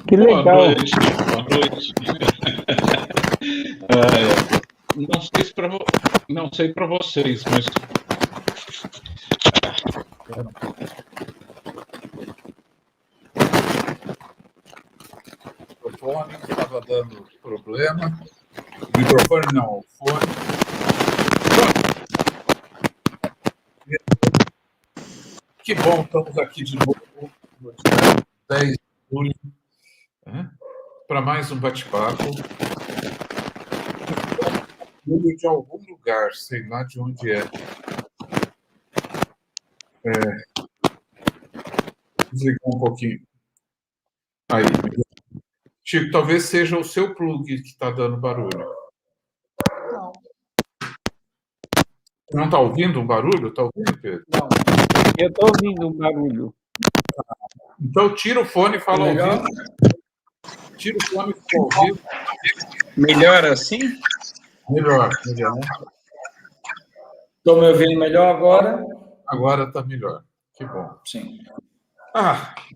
Que Boa legal. noite, boa noite. Não sei se não sei para vocês, mas O microfone estava dando problema. Microfone não, o fone. Que bom, estamos aqui de novo no dia 10 de julho, né, para mais um bate-papo. De algum lugar, sei lá de onde é. Desligar um pouquinho. Aí. Chico, talvez seja o seu plug que está dando barulho. Não. Não está ouvindo um barulho? Está ouvindo, Pedro? Não. Eu estou ouvindo um barulho. Então, tira o fone e fala ao vivo. Tira o fone e fala ao vivo. Melhor assim? Melhor, melhor. Estou me ouvindo melhor agora? Agora está melhor. Que bom. Sim.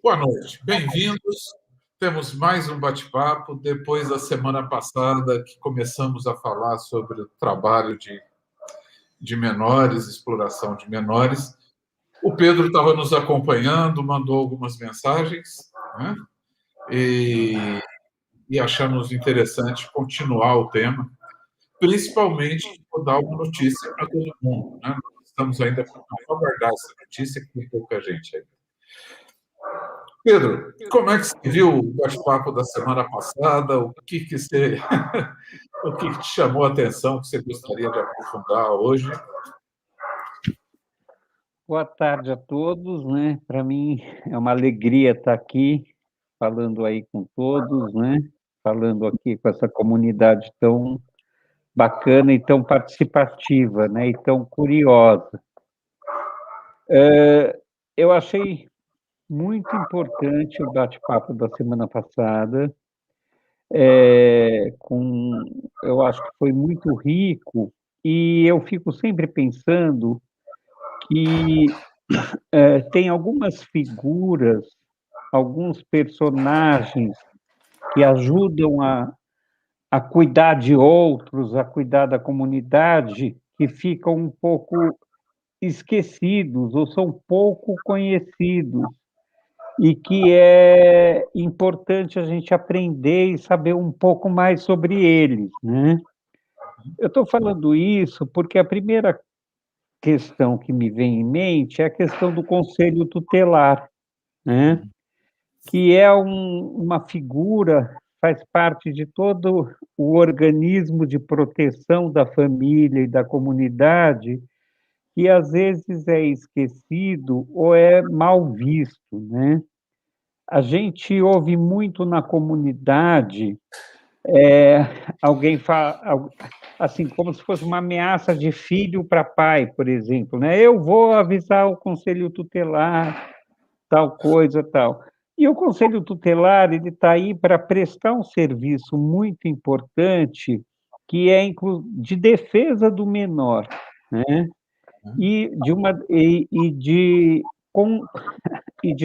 Boa noite. Bem-vindos. Temos mais um bate-papo depois da semana passada que começamos a falar sobre o trabalho de menores, exploração de menores. O Pedro estava nos acompanhando, mandou algumas mensagens, né? E achamos interessante continuar o tema, principalmente por dar uma notícia para todo mundo, né? Estamos ainda para aguardar essa notícia, que tem pouca gente ainda. Pedro, como é que você viu o bate-papo da semana passada? O que você, o que te chamou a atenção, que você gostaria de aprofundar hoje? Boa tarde a todos, né? Para mim é uma alegria estar aqui falando aí com todos, né? Falando aqui com essa comunidade tão bacana e tão participativa, né? E tão curiosa. Eu achei muito importante o bate-papo da semana passada. Eu acho que foi muito rico e eu fico sempre pensando que tem algumas figuras, alguns personagens que ajudam a cuidar de outros, a cuidar da comunidade, que ficam um pouco esquecidos ou são pouco conhecidos e que é importante a gente aprender e saber um pouco mais sobre eles, né? Eu estou falando isso porque a primeira questão que me vem em mente é a questão do conselho tutelar, né? Que é uma figura, faz parte de todo o organismo de proteção da família e da comunidade, que às vezes é esquecido ou é mal visto, né? A gente ouve muito na comunidade alguém fala, assim, como se fosse uma ameaça de filho para pai, por exemplo, né? Eu vou avisar o conselho tutelar, tal coisa, tal. E o conselho tutelar, ele está aí para prestar um serviço muito importante, que é de defesa do menor, né? Com,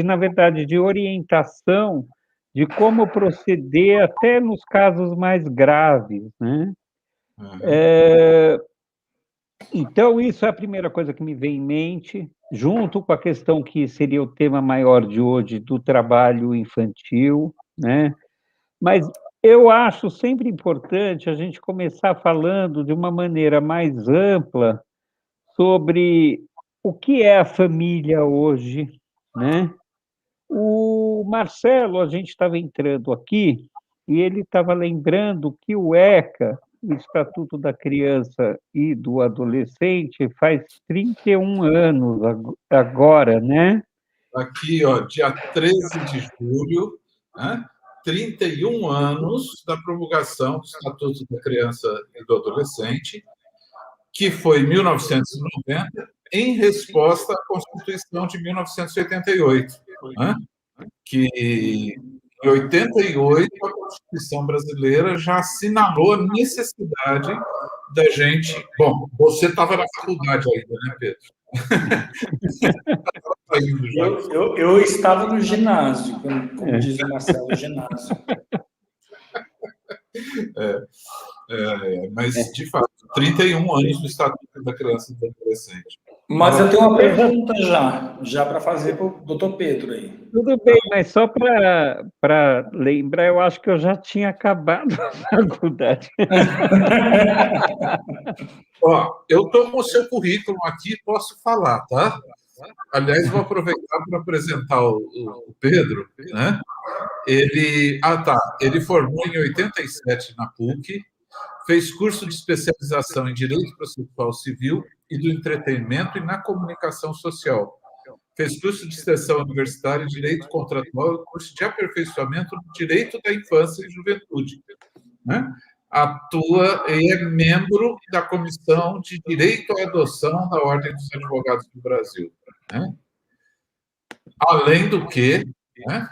na verdade, de orientação de como proceder até nos casos mais graves, né? Então, isso é a primeira coisa que me vem em mente, junto com a questão que seria o tema maior de hoje, do trabalho infantil, né? Mas eu acho sempre importante a gente começar falando de uma maneira mais ampla sobre o que é a família hoje, né? O Marcelo, a gente estava entrando aqui, e ele estava lembrando que o ECA, o Estatuto da Criança e do Adolescente, faz 31 anos agora, né? Aqui, ó, dia 13 de julho, né? 31 anos da promulgação do Estatuto da Criança e do Adolescente, que foi em 1990, em resposta à Constituição de 1988, né? Que em 88 a Constituição brasileira já assinalou a necessidade da gente... Bom, você estava na faculdade ainda, né, Pedro? saindo já. Eu estava no ginásio, como diz o Marcelo, ginásio. Mas, de fato, 31 anos do Estatuto da Criança e do Adolescente. Mas eu tenho uma pergunta já para fazer para o doutor Pedro aí. Tudo bem, mas só para lembrar, eu acho que eu já tinha acabado a faculdade. Ó, eu estou com o seu currículo aqui e posso falar, tá? Aliás, vou aproveitar para apresentar o Pedro, né? Ele formou em 87 na PUC, fez curso de especialização em Direito Processual Civil e do Entretenimento e na Comunicação Social. Fez curso de extensão universitária em Direito Contratual e curso de aperfeiçoamento no Direito da Infância e Juventude, né? Atua e é membro da Comissão de Direito à Adoção da Ordem dos Advogados do Brasil, né? Além do que, né,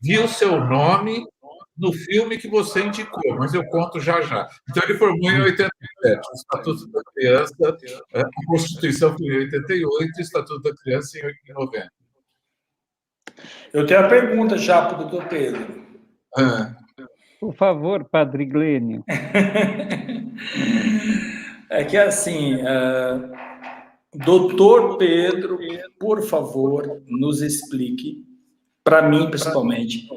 viu seu nome no filme que você indicou, mas eu conto já já. Então, ele formou em 87, o Estatuto da Criança, a Constituição foi em 88, o Estatuto da Criança em 90. Eu tenho a pergunta já para o doutor Pedro. Por favor, Padre Glênio. É que assim, doutor Pedro, por favor, nos explique, para mim principalmente,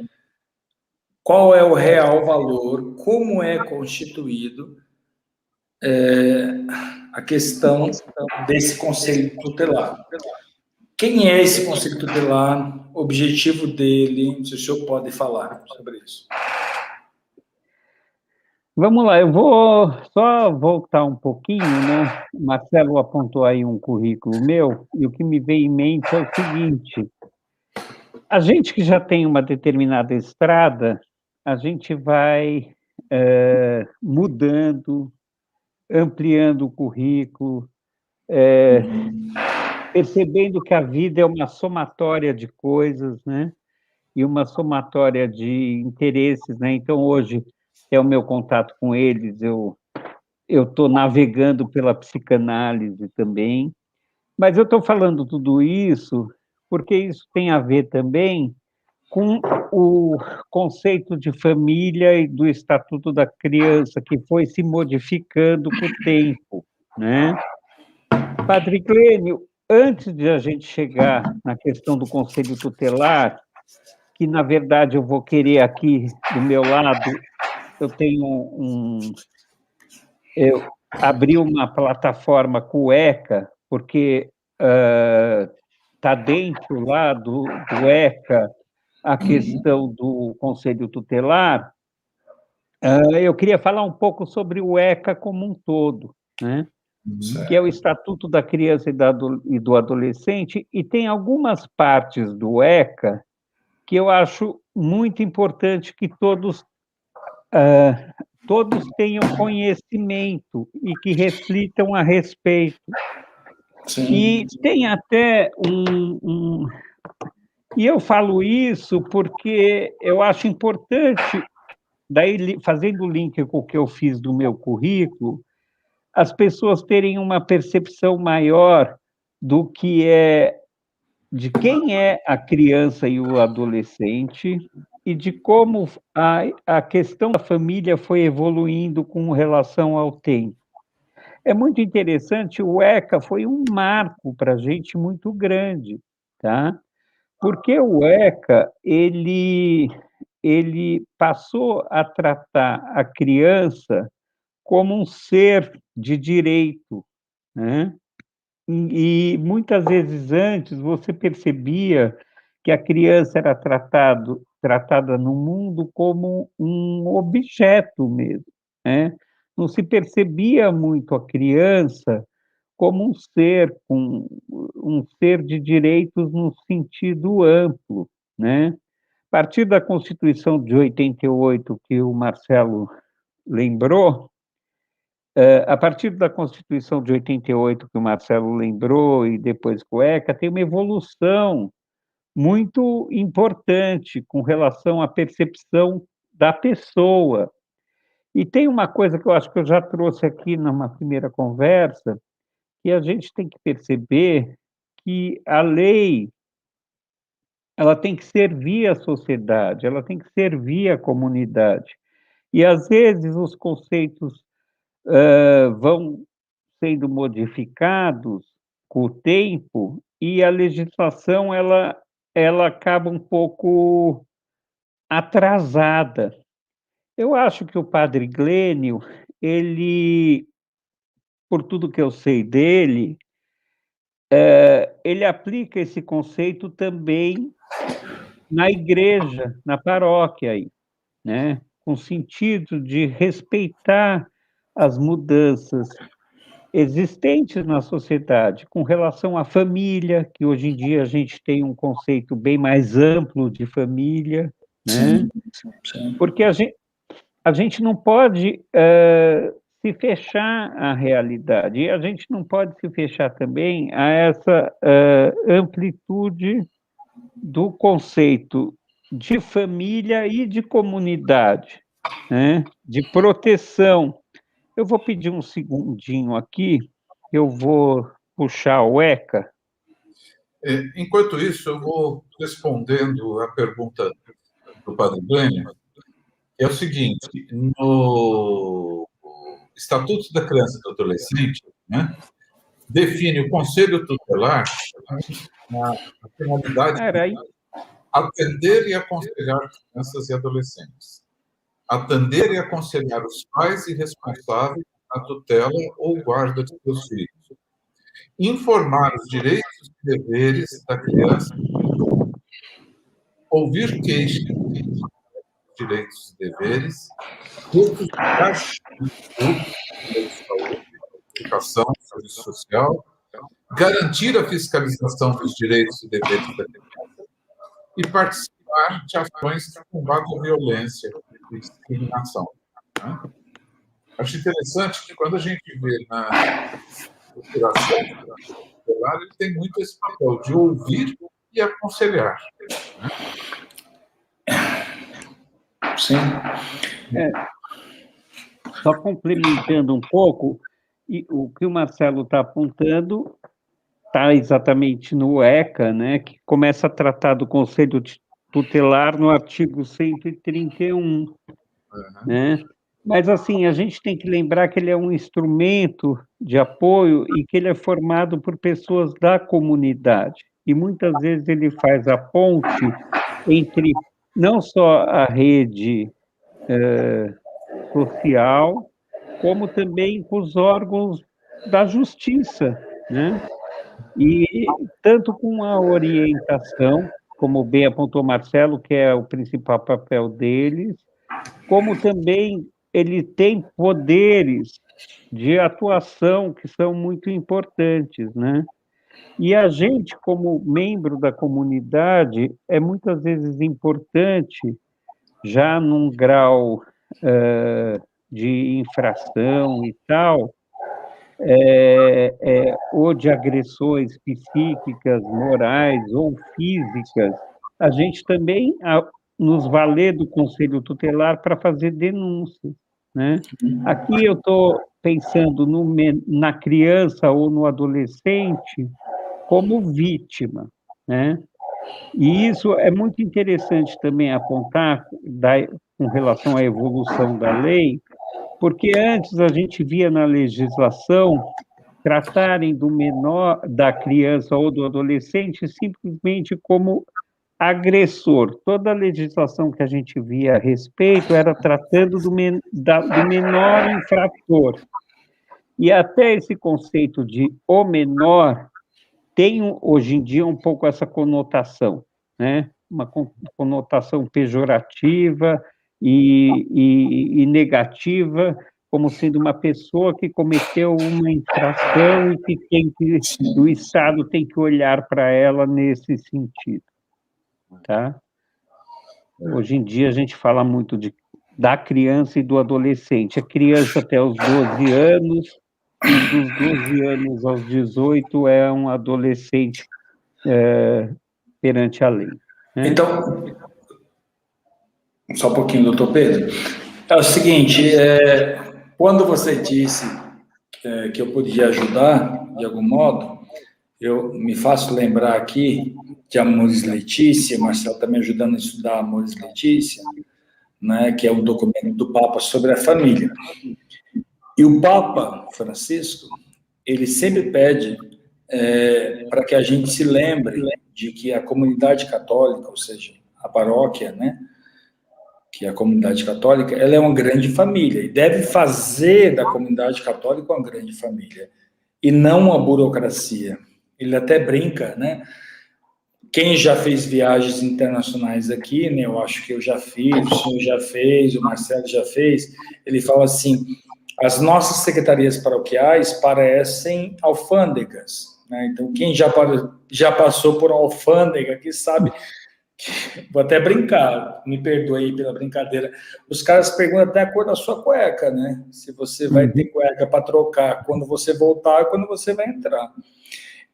qual é o real valor, como é constituído a questão desse Conselho Tutelar. Quem é esse Conselho Tutelar? O objetivo dele? Se o senhor pode falar sobre isso. Vamos lá, eu vou só voltar um pouquinho, né? O Marcelo apontou aí um currículo meu, e o que me veio em mente é o seguinte: a gente que já tem uma determinada estrada, a gente vai mudando, ampliando o currículo, percebendo que a vida é uma somatória de coisas, né? E uma somatória de interesses, né? Então, hoje é o meu contato com eles, eu estou navegando pela psicanálise também, mas eu estou falando tudo isso porque isso tem a ver também com o conceito de família e do Estatuto da Criança, que foi se modificando com o tempo, né? Padre Clênio, antes de a gente chegar na questão do Conselho Tutelar, que, na verdade, eu vou querer aqui, do meu lado, eu tenho eu abri uma plataforma com o ECA, porque está dentro lá do ECA a questão do Conselho Tutelar. Eu queria falar um pouco sobre o ECA como um todo, né? Que é o Estatuto da Criança e do Adolescente, e tem algumas partes do ECA que eu acho muito importante que todos tenham conhecimento e que reflitam a respeito. Sim. E tem até E eu falo isso porque eu acho importante, daí fazendo o link com o que eu fiz do meu currículo, as pessoas terem uma percepção maior de quem é a criança e o adolescente e de como a questão da família foi evoluindo com relação ao tempo. É muito interessante, o ECA foi um marco para a gente muito grande, tá? Porque o ECA, ele passou a tratar a criança como um ser de direito, né? E muitas vezes antes você percebia que a criança era tratada no mundo como um objeto mesmo, né? Não se percebia muito a criança como um ser de direitos no sentido amplo, né? A partir da Constituição de 88, que o Marcelo lembrou, a partir da Constituição de 88, que o Marcelo lembrou, e depois com o ECA, tem uma evolução muito importante com relação à percepção da pessoa. E tem uma coisa que eu acho que eu já trouxe aqui numa primeira conversa, que a gente tem que perceber que a lei ela tem que servir a sociedade, ela tem que servir a comunidade. E, às vezes, os conceitos vão sendo modificados com o tempo e a legislação ela acaba um pouco atrasada. Eu acho que o padre Glênio, ele, por tudo que eu sei dele, ele aplica esse conceito também na igreja, na paróquia aí, né? Com sentido de respeitar as mudanças existentes na sociedade, com relação à família, que hoje em dia a gente tem um conceito bem mais amplo de família, né? Sim. Porque a gente não pode se fechar à realidade, e a gente não pode se fechar também a essa amplitude do conceito de família e de comunidade, né? De proteção. Eu vou pedir um segundinho aqui, eu vou puxar o ECA. Enquanto isso, eu vou respondendo a pergunta do padre Glênio. É o seguinte, no Estatuto da Criança e do Adolescente, né, define o Conselho Tutelar na finalidade de atender e aconselhar crianças e adolescentes, atender e aconselhar os pais e responsáveis na tutela ou guarda de seus filhos, informar os direitos e deveres da criança, ouvir queixas, direitos e deveres, recusar saúde, educação, serviço social, garantir a fiscalização dos direitos e deveres da criança e participar de ações que combatam a violência e discriminação. Né? Acho interessante que quando a gente vê na procuração, ele tem muito esse papel de ouvir e aconselhar. Né? Sim. Só complementando um pouco, e o que o Marcelo está apontando está exatamente no ECA, né, que começa a tratar do Conselho Tutelar no artigo 131, né? Mas, assim, a gente tem que lembrar que ele é um instrumento de apoio e que ele é formado por pessoas da comunidade. E, muitas vezes, ele faz a ponte entre não só a rede social, como também com os órgãos da justiça, né? E tanto com a orientação, como bem apontou Marcelo, que é o principal papel deles, como também ele tem poderes de atuação que são muito importantes, né? E a gente, como membro da comunidade, é muitas vezes importante, já num grau de infração e tal, ou de agressões psíquicas, morais ou físicas, a gente também nos valer do Conselho Tutelar para fazer denúncias, né? Aqui eu estou pensando na criança ou no adolescente como vítima, né? E isso é muito interessante também apontar com relação à evolução da lei, porque antes a gente via na legislação tratarem do menor, da criança ou do adolescente simplesmente como agressor. Toda a legislação que a gente via a respeito era tratando do menor infrator. E até esse conceito de o menor tem hoje em dia um pouco essa conotação, né? Uma conotação pejorativa e negativa, como sendo uma pessoa que cometeu uma infração e o Estado tem que olhar para ela nesse sentido, tá? Hoje em dia a gente fala muito da criança e do adolescente. A criança até os 12 anos, e dos 12 anos aos 18 é um adolescente perante a lei. Né? Então, só um pouquinho, doutor Pedro. É o seguinte, quando você disse que eu podia ajudar, de algum modo, Eu me faço lembrar aqui de Amores Letícia, Marcelo está me ajudando a estudar Amores Letícia, né, que é um documento do Papa sobre a família. E o Papa Francisco, ele sempre pede para que a gente se lembre de que a comunidade católica, ou seja, a paróquia, né, que é a comunidade católica, ela é uma grande família e deve fazer da comunidade católica uma grande família e não uma burocracia. Ele até brinca, né? Quem já fez viagens internacionais aqui, né? Eu acho que eu já fiz, o senhor já fez, o Marcelo já fez. Ele fala assim: as nossas secretarias paroquiais parecem alfândegas, né? Então, quem já passou por uma alfândega aqui sabe. Vou até brincar, me perdoe aí pela brincadeira. Os caras perguntam até a cor da sua cueca, né? Se você vai ter cueca para trocar quando você voltar, quando você vai entrar.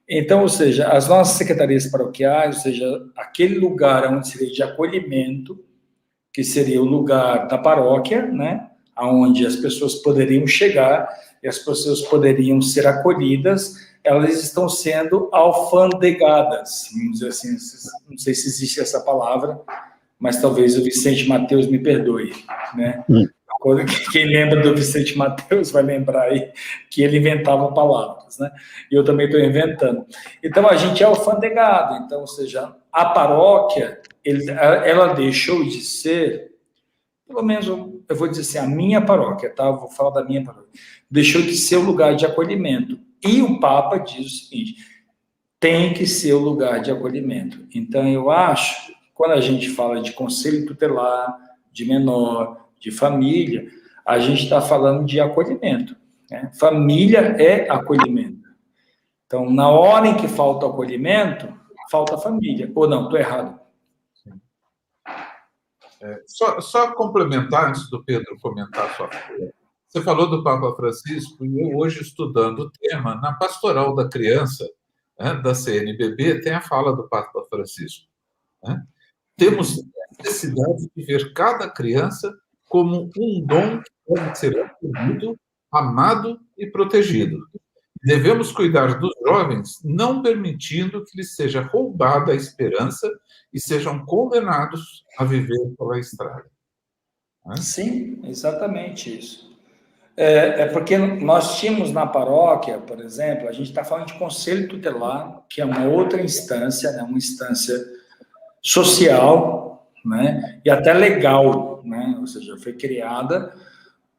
Então, ou seja, as nossas secretarias paroquiais, ou seja, aquele lugar onde seria de acolhimento, que seria o lugar da paróquia, né? Onde as pessoas poderiam chegar e as pessoas poderiam ser acolhidas, elas estão sendo alfandegadas, vamos dizer assim, não sei se existe essa palavra, mas talvez o Vicente Mateus me perdoe, né? Quem lembra do Vicente Mateus vai lembrar aí que ele inventava palavras, né? E eu também estou inventando. Então, a gente é alfandegado, então, ou seja, a paróquia, ela deixou de ser, pelo menos eu vou dizer assim, a minha paróquia, tá? Eu vou falar da minha paróquia. Deixou de ser o lugar de acolhimento. E o Papa diz o seguinte: tem que ser o lugar de acolhimento. Então, eu acho, quando a gente fala de conselho tutelar, de menor, de família, a gente está falando de acolhimento, né? Família é acolhimento. Então, na hora em que falta acolhimento, falta família. Ou não, estou errado. Só complementar, antes do Pedro comentar a sua fala. Você falou do Papa Francisco, e eu hoje, estudando o tema, na Pastoral da Criança, né, da CNBB, tem a fala do Papa Francisco. Né? Temos necessidade de ver cada criança como um dom que deve ser acolhido, amado e protegido. Devemos cuidar dos jovens, não permitindo que lhes seja roubada a esperança e sejam condenados a viver pela estrada. Né? Sim, exatamente isso. É porque nós tínhamos na paróquia, por exemplo, a gente está falando de conselho tutelar, que é uma outra instância, né, uma instância social, né, e até legal, né, ou seja, foi criada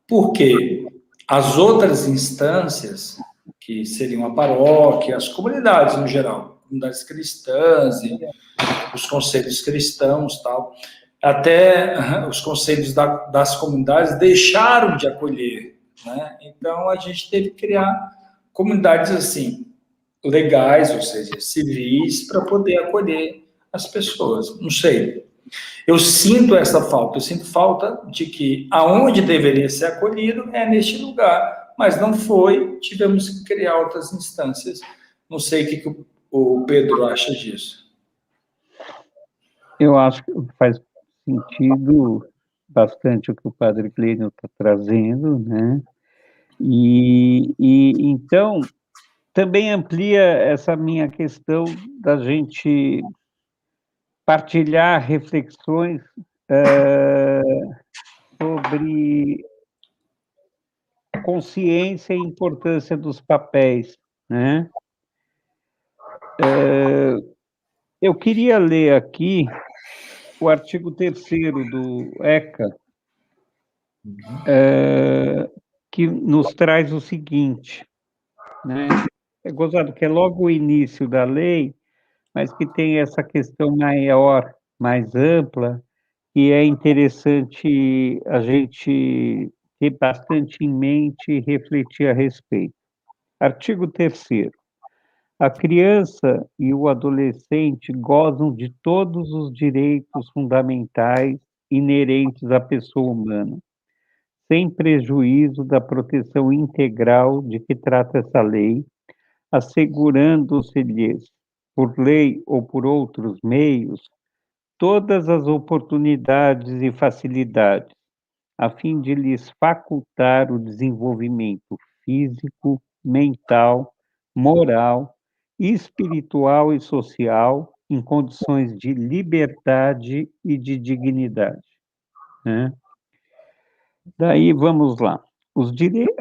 porque as outras instâncias, que seriam a paróquia, as comunidades no geral, comunidades cristãs e os conselhos cristãos, tal, até os conselhos das comunidades deixaram de acolher, né? Então a gente teve que criar comunidades assim legais, ou seja, civis, para poder acolher as pessoas. Não sei. Eu sinto essa falta. Eu sinto falta de que aonde deveria ser acolhido é neste lugar, mas não foi. Tivemos que criar outras instâncias. Não sei o que o Pedro acha disso. Eu acho que faz sentido bastante o que o Padre Clínio está trazendo, né? E então também amplia essa minha questão da gente partilhar reflexões sobre consciência e importância dos papéis, né? Eu queria ler aqui o artigo 3º do ECA, que nos traz o seguinte, né? É gozado que é logo o início da lei, mas que tem essa questão maior, mais ampla, e é interessante a gente ter bastante em mente e refletir a respeito. Artigo 3º. A criança e o adolescente gozam de todos os direitos fundamentais inerentes à pessoa humana, sem prejuízo da proteção integral de que trata essa lei, assegurando-se-lhes, por lei ou por outros meios, todas as oportunidades e facilidades, a fim de lhes facultar o desenvolvimento físico, mental, moral espiritual e social em condições de liberdade e de dignidade, né? Daí vamos lá.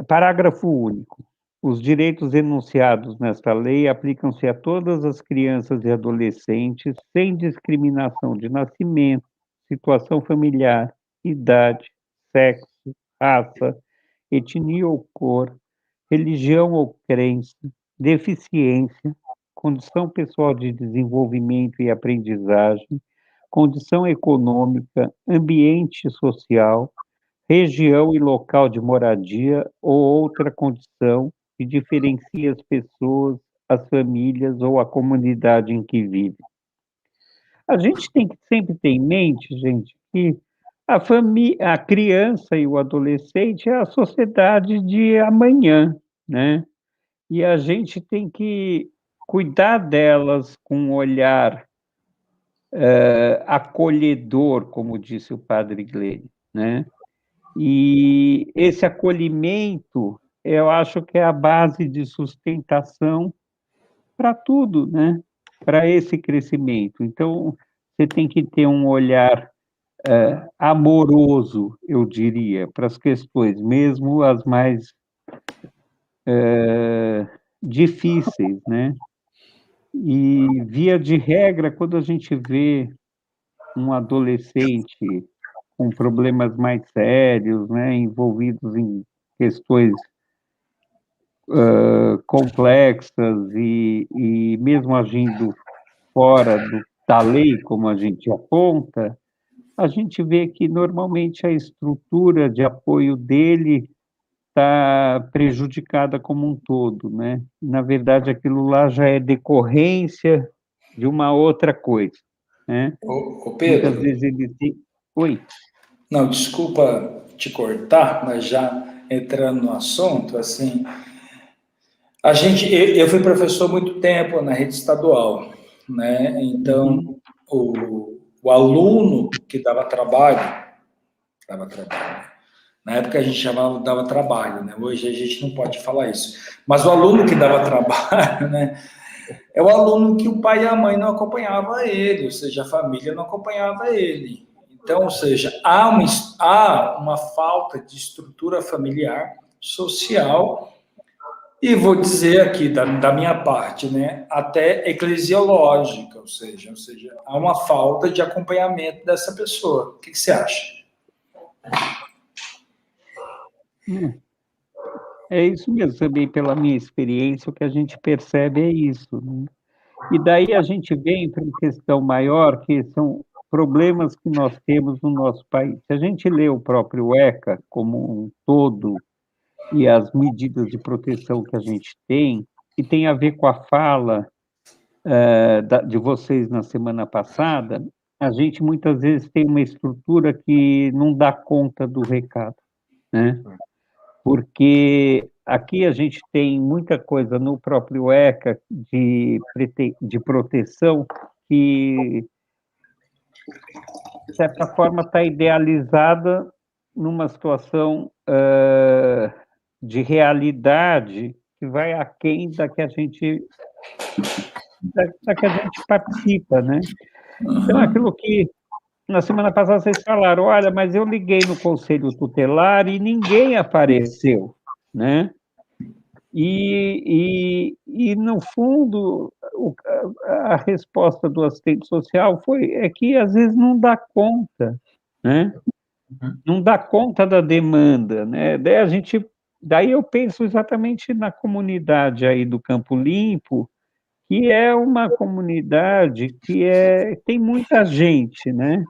Parágrafo único. Os direitos enunciados nesta lei aplicam-se a todas as crianças e adolescentes, sem discriminação de nascimento, situação familiar, idade, sexo, raça, etnia ou cor, religião ou crença, deficiência, condição pessoal de desenvolvimento e aprendizagem, condição econômica, ambiente social, região e local de moradia ou outra condição que diferencia as pessoas, as famílias ou a comunidade em que vivem. A gente tem que sempre ter em mente, gente, que a criança e o adolescente é a sociedade de amanhã, né? E a gente tem que cuidar delas com um olhar acolhedor, como disse o padre Glenn, né? E esse acolhimento, eu acho que é a base de sustentação para tudo, né? Para esse crescimento. Então, você tem que ter um olhar amoroso, eu diria, para as questões, mesmo as mais difíceis, né? E, via de regra, quando a gente vê um adolescente com problemas mais sérios, né, envolvidos em questões complexas e mesmo agindo fora da lei, como a gente aponta, a gente vê que normalmente a estrutura de apoio dele está prejudicada como um todo, né? Na verdade, aquilo lá já é decorrência de uma outra coisa, né? Ô Muitas Pedro, vezes ele tem... Oi. não, desculpa te cortar, mas já entrando no assunto, assim, eu fui professor há muito tempo na rede estadual, né? Então, Uhum. o aluno que dava trabalho. Na época a gente chamava dava trabalho, né? Hoje a gente não pode falar isso. Mas o aluno que dava trabalho, né? É o aluno que o pai e a mãe não acompanhavam ele, ou seja, a família não acompanhava ele. Então, ou seja, há uma falta de estrutura familiar, social, e vou dizer aqui da minha parte, né, até eclesiológica, ou seja, há uma falta de acompanhamento dessa pessoa. O que você acha? É isso mesmo, também pela minha experiência, o que a gente percebe é isso, né? E daí a gente vem para uma questão maior, que são problemas que nós temos no nosso país. Se a gente lê o próprio ECA como um todo e as medidas de proteção que a gente tem, e tem a ver com a fala de vocês na semana passada, a gente muitas vezes tem uma estrutura que não dá conta do recado, né? Porque aqui a gente tem muita coisa no próprio ECA de proteção que, de certa forma, está idealizada numa situação de realidade que vai aquém da que a gente participa, né? Então, aquilo que na semana passada vocês falaram, olha, mas eu liguei no conselho tutelar e ninguém apareceu, né? No fundo, a resposta do assistente social é que às vezes não dá conta, né? Não dá conta da demanda, né? Daí eu penso exatamente na comunidade aí do Campo Limpo, que é uma comunidade tem muita gente, né?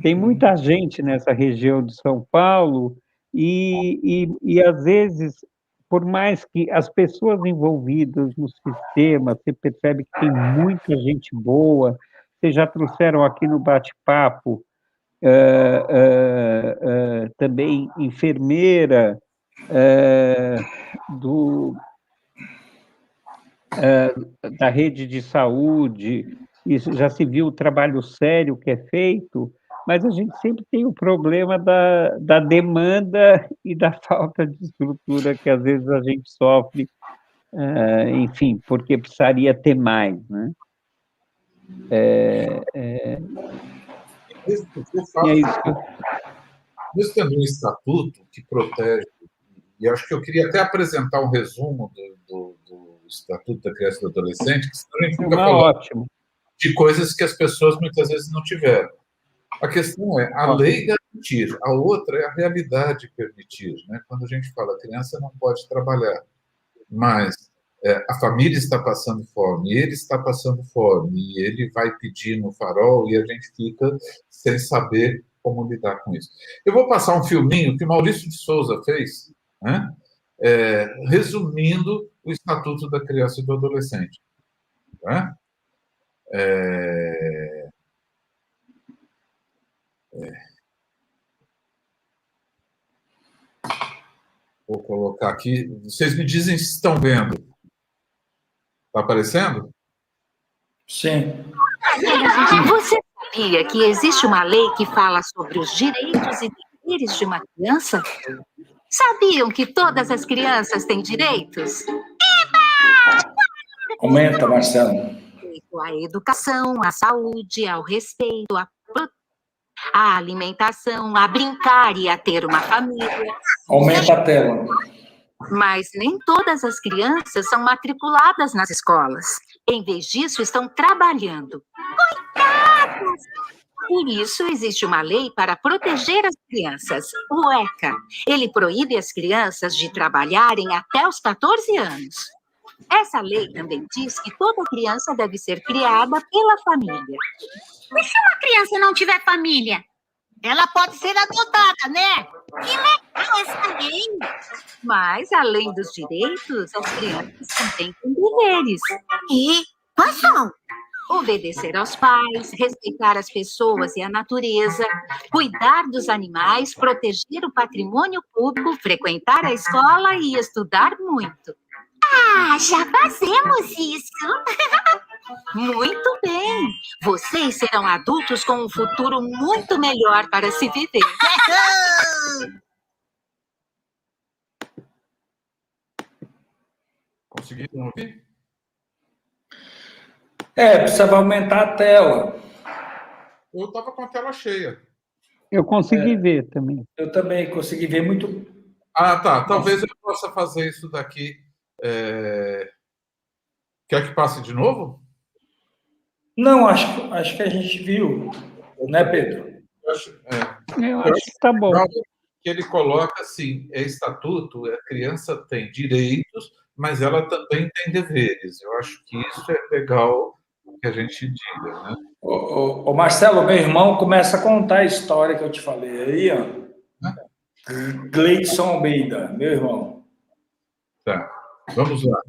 Tem muita gente nessa região de São Paulo e às vezes, por mais que as pessoas envolvidas no sistema, você percebe que tem muita gente boa, vocês já trouxeram aqui no bate-papo também enfermeira do, da rede de saúde, isso já se viu o trabalho sério que é feito, mas a gente sempre tem o problema da demanda e da falta de estrutura que às vezes a gente sofre enfim, porque precisaria ter mais, né? Eu E é faço, isso que eu... mesmo tendo um estatuto que protege, e acho que eu queria até apresentar um resumo do Estatuto da Criança e do Adolescente, que senão a gente fica falando Ótimo. de coisas que as pessoas muitas vezes não tiveram. A questão é a lei garantir, a outra é a realidade permitir. Né? Quando a gente fala, a criança não pode trabalhar, mas a família está passando fome, ele está passando fome, e ele vai pedir no farol e a gente fica sem saber como lidar com isso. Eu vou passar um filminho que Maurício de Souza fez, né? Resumindo o Estatuto da Criança e do Adolescente. Né? Vou colocar aqui. Vocês me dizem se estão vendo. Está aparecendo? Sim. Você sabia que existe uma lei que fala sobre os direitos e deveres de uma criança? Sabiam que todas as crianças têm direitos? Aumenta, Marcelo. Direito à educação, à saúde, ao respeito, à alimentação, a brincar e a ter uma família. Aumenta a tela. Mas nem todas as crianças são matriculadas nas escolas. Em vez disso, estão trabalhando. Coitadas! Por isso, existe uma lei para proteger as crianças, o ECA. Ele proíbe as crianças de trabalharem até os 14 anos. Essa lei também diz que toda criança deve ser criada pela família. E se uma criança não tiver família? Ela pode ser adotada, né? Que legal essa lei! Mas, além dos direitos, as crianças também têm deveres. E quais são? Obedecer aos pais, respeitar as pessoas e a natureza, cuidar dos animais, proteger o patrimônio público, frequentar a escola e estudar muito. Ah, já fazemos isso! Muito bem! Vocês serão adultos com um futuro muito melhor para se viver. Conseguiram ouvir? Precisava aumentar a tela. Eu estava com a tela cheia. Eu consegui ver também. Eu também consegui ver muito. Ah, tá. Talvez eu possa fazer isso daqui. Quer que passe de novo? Não, acho que a gente viu, né, Pedro? Eu acho que está bom. Que ele coloca assim, estatuto, a criança tem direitos, mas ela também tem deveres. Eu acho que isso é legal que a gente diga, né? Ô, Marcelo, meu irmão começa a contar a história que eu te falei aí, ó. Gleidson Almeida, meu irmão. Tá, vamos lá.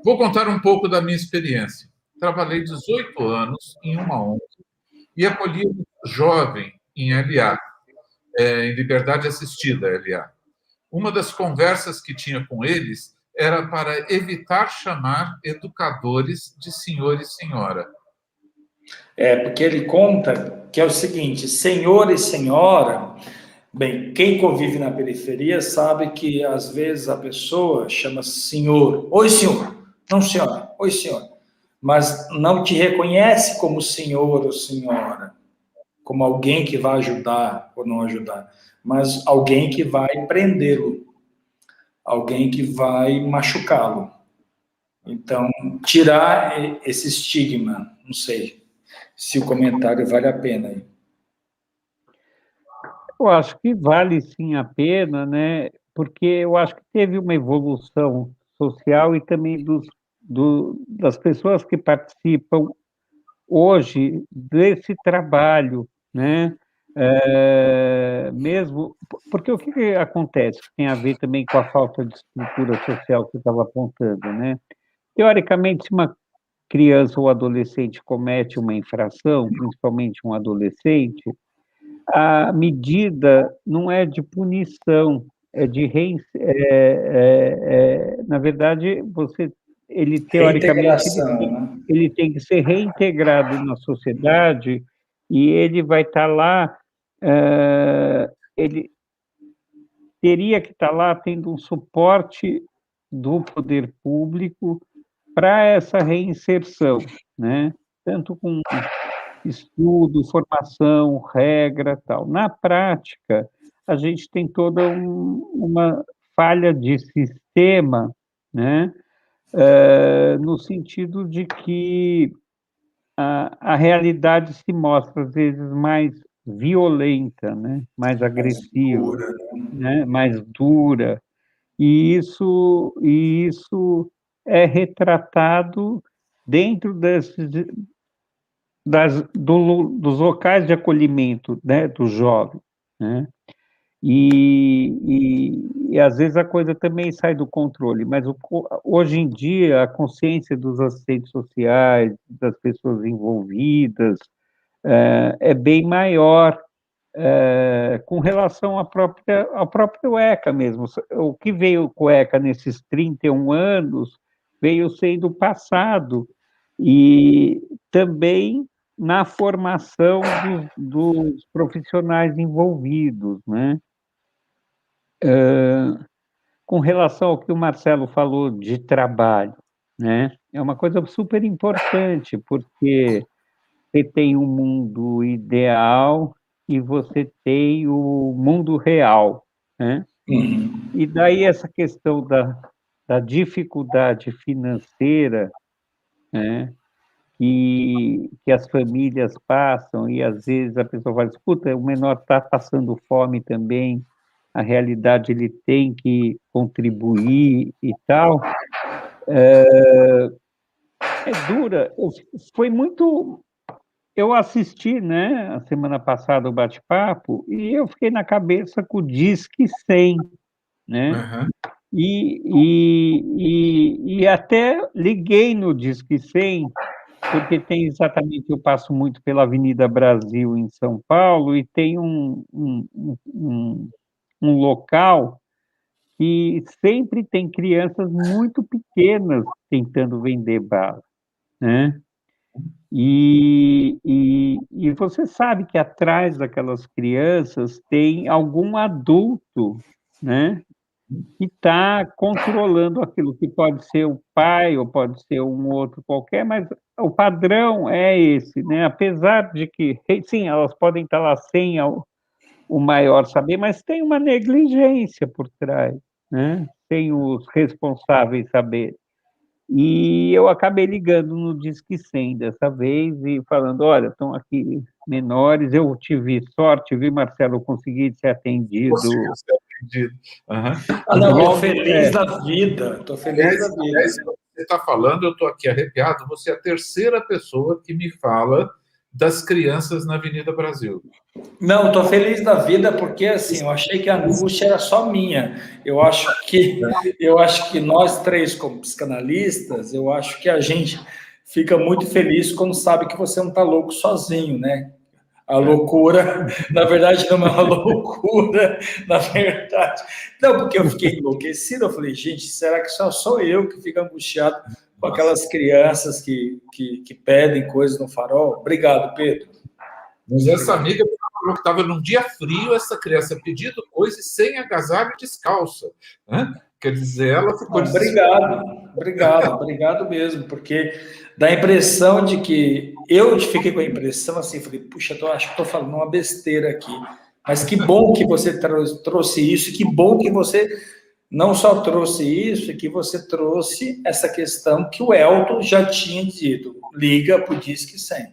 Vou contar um pouco da minha experiência. Trabalhei 18 anos em uma ONG e acolhi um jovem em LA, em liberdade assistida, LA. Uma das conversas que tinha com eles era para evitar chamar educadores de senhor e senhora. Porque ele conta que é o seguinte, senhor e senhora, bem, quem convive na periferia sabe que às vezes a pessoa chama senhor, oi senhor, não senhora, oi senhor, mas não te reconhece como senhor ou senhora, como alguém que vai ajudar ou não ajudar, mas alguém que vai prendê-lo, alguém que vai machucá-lo. Então, tirar esse estigma, não sei se o comentário vale a pena aí. Eu acho que vale sim a pena, né? Porque eu acho que teve uma evolução social e também das pessoas que participam hoje desse trabalho, né? Mesmo porque o que acontece que tem a ver também com a falta de estrutura social que eu estava apontando, né? Teoricamente, se uma criança ou adolescente comete uma infração, principalmente um adolescente, a medida não é de punição, é de na verdade, ele teoricamente ele tem que ser reintegrado na sociedade e ele vai estar lá, ele teria que estar lá tendo um suporte do poder público para essa reinserção, né? Tanto com estudo, formação, regra, tal. Na prática, a gente tem toda uma falha de sistema, né? No sentido de que a realidade se mostra, às vezes, mais violenta, né? Mais agressiva, né? Mais dura. E isso é retratado dentro dos locais de acolhimento, né, do jovem, né? E às vezes a coisa também sai do controle, mas hoje em dia a consciência dos assistentes sociais, das pessoas envolvidas, é bem maior com relação ao próprio ECA mesmo. O que veio com o ECA nesses 31 anos veio sendo passado, e também na formação dos profissionais envolvidos, né? Com relação ao que o Marcelo falou de trabalho, né? É uma coisa super importante, porque você tem um mundo ideal e você tem o mundo real, né? E daí essa questão da dificuldade financeira, né, que as famílias passam, e às vezes a pessoa fala, escuta, o menor está passando fome também, a realidade ele tem que contribuir e tal, é dura. Foi muito... Eu assisti, né, a semana passada o bate-papo, e eu fiquei na cabeça com o Disque 100, né? Uhum. E até liguei no Disque 100, porque tem exatamente, eu passo muito pela Avenida Brasil, em São Paulo, e tem um local que sempre tem crianças muito pequenas tentando vender bala, né? E você sabe que atrás daquelas crianças tem algum adulto, né, que está controlando aquilo, que pode ser o pai ou pode ser um outro qualquer, mas o padrão é esse, né? Apesar de que, sim, elas podem estar lá sem o maior saber, mas tem uma negligência por trás, né? Tem os responsáveis saber. E eu acabei ligando no Disque 100 dessa vez e falando, olha, estão aqui menores, eu tive sorte, vi, Marcelo, eu consegui ser atendido. Conseguiu ser atendido. Uhum. Não, estou feliz da vida, estou feliz da vida. Você está falando, eu estou aqui arrepiado, você é a terceira pessoa que me fala das crianças na Avenida Brasil. Não, estou feliz da vida porque, assim, eu achei que a angústia era só minha. Eu acho que nós três, como psicanalistas, eu acho que a gente fica muito feliz quando sabe que você não está louco sozinho, né? A loucura, na verdade, não é uma loucura, na verdade. Não, porque eu fiquei enlouquecido, eu falei, gente, será que só sou eu que fico angustiado com aquelas crianças que pedem coisas no farol? Obrigado, Pedro. Mas essa amiga falou que estava num dia frio, essa criança pedindo coisas sem agasalho e descalça, né? Quer dizer, ela ficou... Obrigado mesmo, porque dá a impressão de que... Eu fiquei com a impressão assim, falei, puxa, acho que estou falando uma besteira aqui, mas que bom que você trouxe isso, que bom que você não só trouxe isso, que você trouxe essa questão que o Elton já tinha dito, liga para o Disque 100.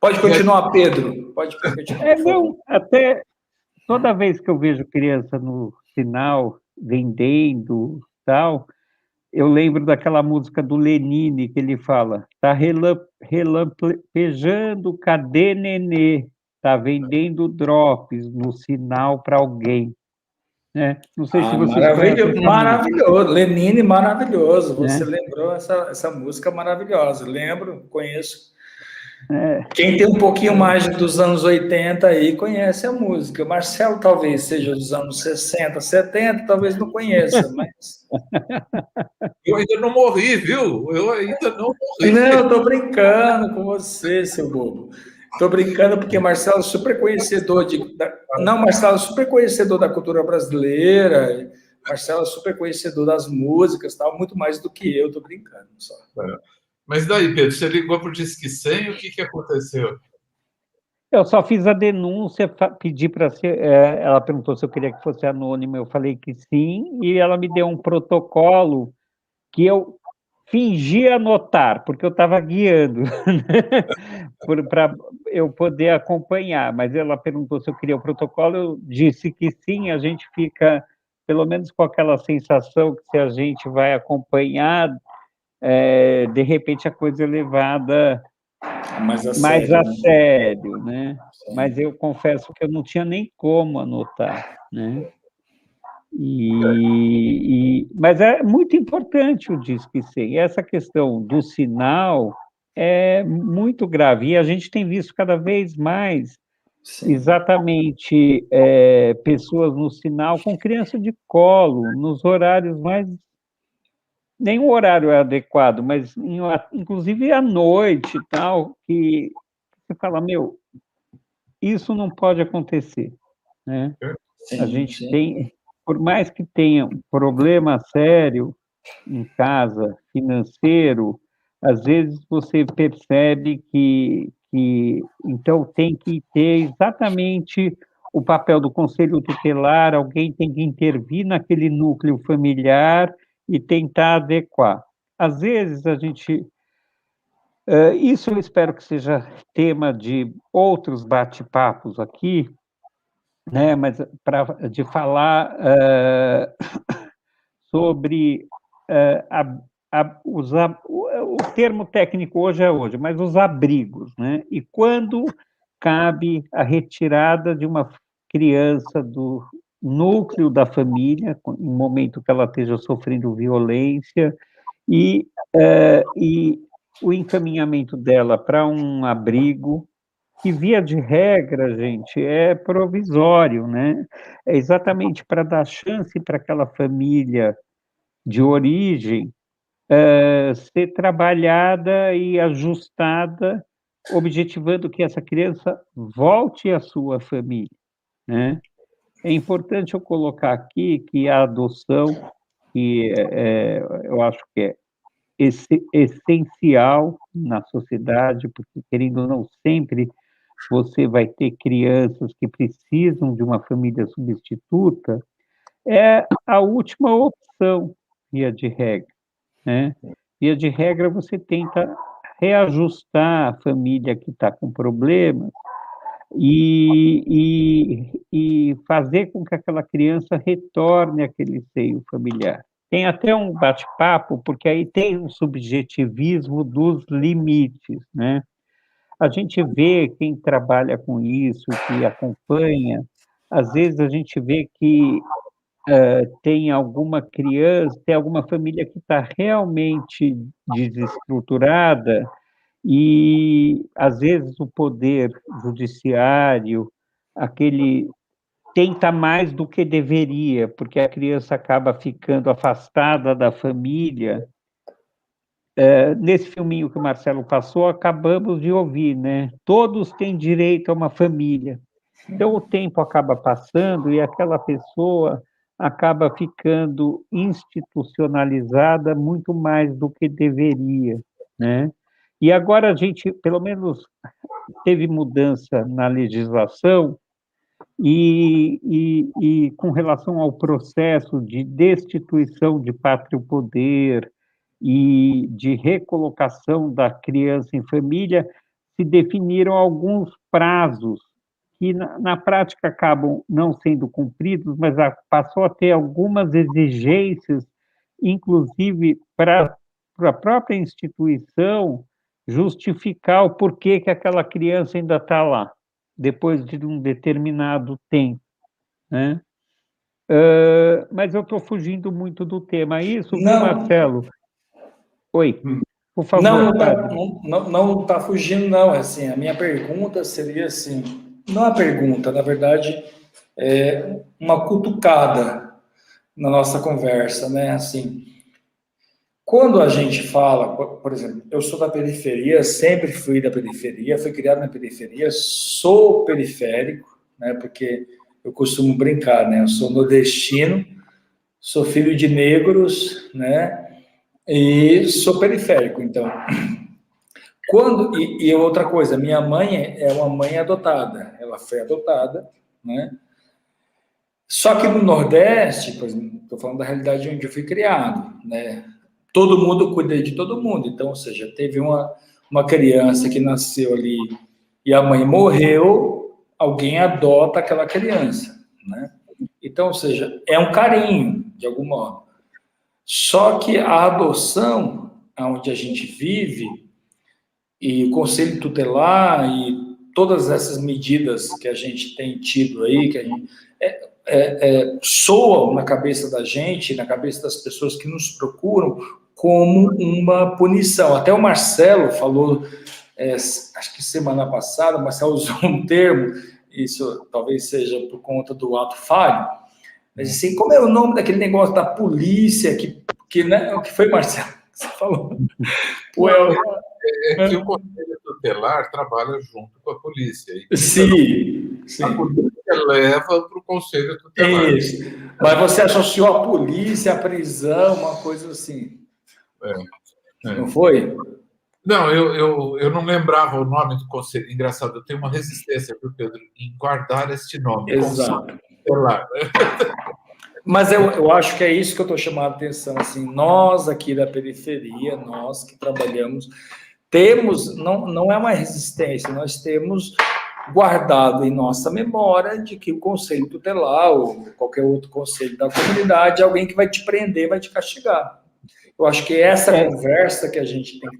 Pode continuar, Pedro. Pode continuar. Não, até toda vez que eu vejo criança no sinal vendendo tal, eu lembro daquela música do Lenine que ele fala, tá relampejando, cadê nenê? Tá vendendo drops no sinal para alguém. Né? Não sei se você maravilhoso, Lenine maravilhoso. Você lembrou essa música maravilhosa? Lembro, conheço. Quem tem um pouquinho mais dos anos 80 aí conhece a música. Marcelo talvez seja dos anos 60, 70, talvez não conheça, mas... Eu ainda não morri, viu? Eu ainda não morri. Não, eu tô brincando com você, seu bobo. Estou brincando porque Marcelo é super conhecedor Marcelo é super conhecedor da cultura brasileira. Marcelo é super conhecedor das músicas, tal, muito mais do que eu, tô brincando só. Mas daí, Pedro, você ligou para o Disque 100, o que aconteceu? Eu só fiz a denúncia, pedi para ser. Ela perguntou se eu queria que fosse anônimo, eu falei que sim, e ela me deu um protocolo que eu fingi anotar, porque eu estava guiando, para eu poder acompanhar. Mas ela perguntou se eu queria o protocolo, eu disse que sim, a gente fica, pelo menos, com aquela sensação que se a gente vai acompanhar, de repente a coisa é levada Mais a mais sério, a né? sério, né? Sim. Mas eu confesso que eu não tinha nem como anotar, né? Mas é muito importante o Disque 100. Essa questão do sinal é muito grave, e a gente tem visto cada vez mais Sim. exatamente pessoas no sinal com criança de colo, nos horários mais... Nenhum horário é adequado, mas inclusive à noite e tal, que você fala, meu, isso não pode acontecer, né? A Sim, gente sim. tem, por mais que tenha um problema sério em casa, financeiro, às vezes você percebe que então tem que ter exatamente o papel do conselho tutelar, alguém tem que intervir naquele núcleo familiar e tentar adequar. Às vezes a gente... Isso eu espero que seja tema de outros bate-papos aqui, né? Mas de falar sobre o termo técnico hoje é hoje, mas os abrigos, né? E quando cabe a retirada de uma criança do núcleo da família, em momento que ela esteja sofrendo violência, e o encaminhamento dela para um abrigo, que, via de regra, gente, é provisório, né? É exatamente para dar chance para aquela família de origem ser trabalhada e ajustada, objetivando que essa criança volte à sua família, né? É importante eu colocar aqui que a adoção, que eu acho que é essencial na sociedade, porque, querendo ou não, sempre você vai ter crianças que precisam de uma família substituta, é a última opção, via de regra, né? Via de regra, você tenta reajustar a família que está com problemas e fazer com que aquela criança retorne àquele seio familiar. Tem até um bate-papo, porque aí tem um subjetivismo dos limites, né? A gente vê quem trabalha com isso, que acompanha, às vezes a gente vê que tem alguma criança, tem alguma família que está realmente desestruturada e, às vezes, o poder judiciário, aquele tenta mais do que deveria, porque a criança acaba ficando afastada da família. Nesse filminho que o Marcelo passou, acabamos de ouvir, né? Todos têm direito a uma família. Então, o tempo acaba passando e aquela pessoa acaba ficando institucionalizada muito mais do que deveria, né? E agora a gente, pelo menos, teve mudança na legislação e com relação ao processo de destituição de pátrio poder e de recolocação da criança em família, se definiram alguns prazos que, na prática, acabam não sendo cumpridos, mas passou a ter algumas exigências, inclusive para a própria instituição, justificar o porquê que aquela criança ainda está lá, depois de um determinado tempo, né? Mas eu estou fugindo muito do tema. Isso, viu, Não, Marcelo? Oi, por favor, não padre. não está fugindo, não. Assim, a minha pergunta seria assim, não a pergunta, na verdade, é uma cutucada na nossa conversa, né? Assim, quando a gente fala, por exemplo, eu sou da periferia, sempre fui da periferia, fui criado na periferia, sou periférico, né? Porque eu costumo brincar, né? Eu sou nordestino, sou filho de negros, né? E sou periférico, então. E outra coisa, minha mãe é uma mãe adotada, ela foi adotada, né? Só que no Nordeste, por exemplo, estou falando da realidade onde eu fui criado, né? Todo mundo cuida de todo mundo, então, ou seja, teve uma criança que nasceu ali e a mãe morreu, alguém adota aquela criança, né? Então, ou seja, é um carinho, de algum modo. Só que a adoção, onde a gente vive, e o Conselho Tutelar e todas essas medidas que a gente tem tido aí, que a gente, soam na cabeça da gente, na cabeça das pessoas que nos procuram, como uma punição. Até o Marcelo falou, acho que semana passada, o Marcelo usou um termo, isso talvez seja por conta do ato falho, mas assim, como é o nome daquele negócio da polícia, né, o que foi, Marcelo, que você falou? É que o Conselho Tutelar trabalha junto com a polícia. Sim. A polícia leva para o Conselho Tutelar. Isso. Mas você associou a polícia, a prisão, uma coisa assim. Não foi? Não, eu não lembrava o nome do Conselho. Engraçado, eu tenho uma resistência, viu, Pedro, em guardar este nome. Exato. Conselho Tutelar. Mas eu acho que é isso que eu estou chamando a atenção. Assim, nós aqui da periferia, nós que trabalhamos, temos, não é uma resistência, nós temos guardado em nossa memória de que o Conselho Tutelar ou qualquer outro conselho da comunidade é alguém que vai te prender, vai te castigar. Eu acho que essa conversa que a gente tem que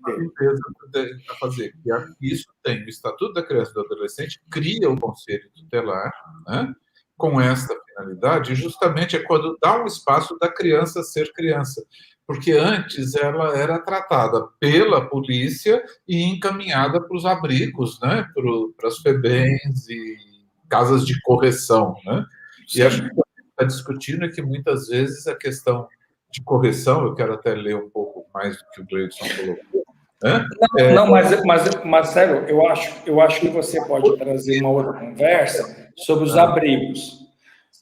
ter. A fazer. Isso tem o Estatuto da Criança e do Adolescente, cria o Conselho Tutelar, né, com esta finalidade, e justamente é quando dá um espaço da criança ser criança. Porque antes ela era tratada pela polícia e encaminhada para os abrigos, né, para as FEBEMs e casas de correção, né? E acho que o que a gente está discutindo é que muitas vezes a questão de correção, eu quero até ler um pouco mais do que o Gleidson colocou, né? Mas Marcelo, eu acho que você pode trazer uma outra conversa sobre os abrigos,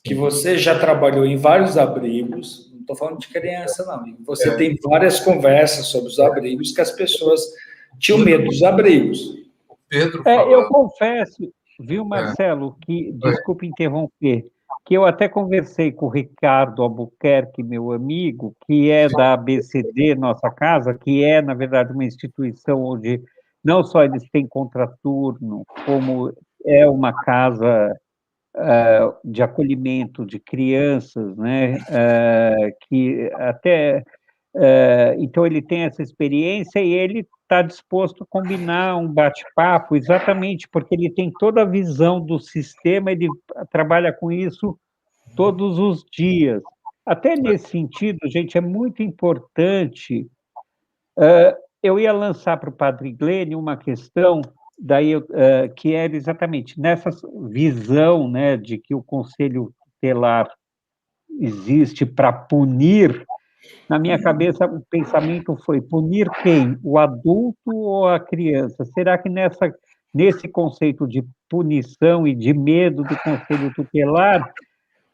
que você já trabalhou em vários abrigos. Não estou falando de criança, não. Você tem várias conversas sobre os abrigos que as pessoas tinham medo dos abrigos. Pedro eu confesso, viu, Marcelo, que, desculpe interromper, que eu até conversei com o Ricardo Albuquerque, meu amigo, que é da ABCD, nossa casa, que é, na verdade, uma instituição onde não só eles têm contraturno, como é uma casa de acolhimento de crianças, né? Que até então ele tem essa experiência e ele está disposto a combinar um bate-papo, exatamente porque ele tem toda a visão do sistema, ele trabalha com isso todos os dias. Até nesse sentido, gente, é muito importante. Eu ia lançar para o Padre Glênio uma questão daí que era exatamente nessa visão, né, de que o Conselho Tutelar existe para punir. Na minha cabeça, o pensamento foi punir quem? O adulto ou a criança? Será que nesse conceito de punição e de medo do Conselho Tutelar,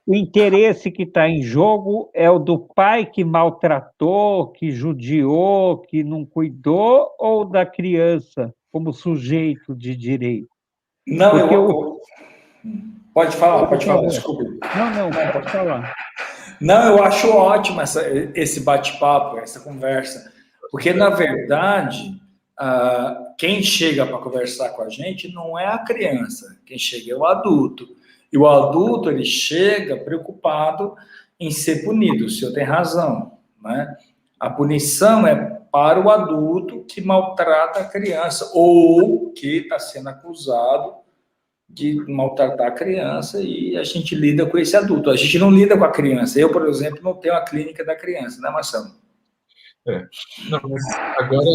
o interesse que está em jogo é o do pai que maltratou, que judiou, que não cuidou, ou da criança como sujeito de direito? Não, pode falar, desculpa. Não, pode falar. Não, eu acho ótimo esse bate-papo, essa conversa, porque, na verdade, quem chega para conversar com a gente não é a criança, quem chega é o adulto. E o adulto, ele chega preocupado em ser punido, o senhor tem razão, né? A punição é para o adulto que maltrata a criança ou que está sendo acusado de maltratar a criança e a gente lida com esse adulto. A gente não lida com a criança. Eu, por exemplo, não tenho a clínica da criança, né, Marcelo? Não, mas agora,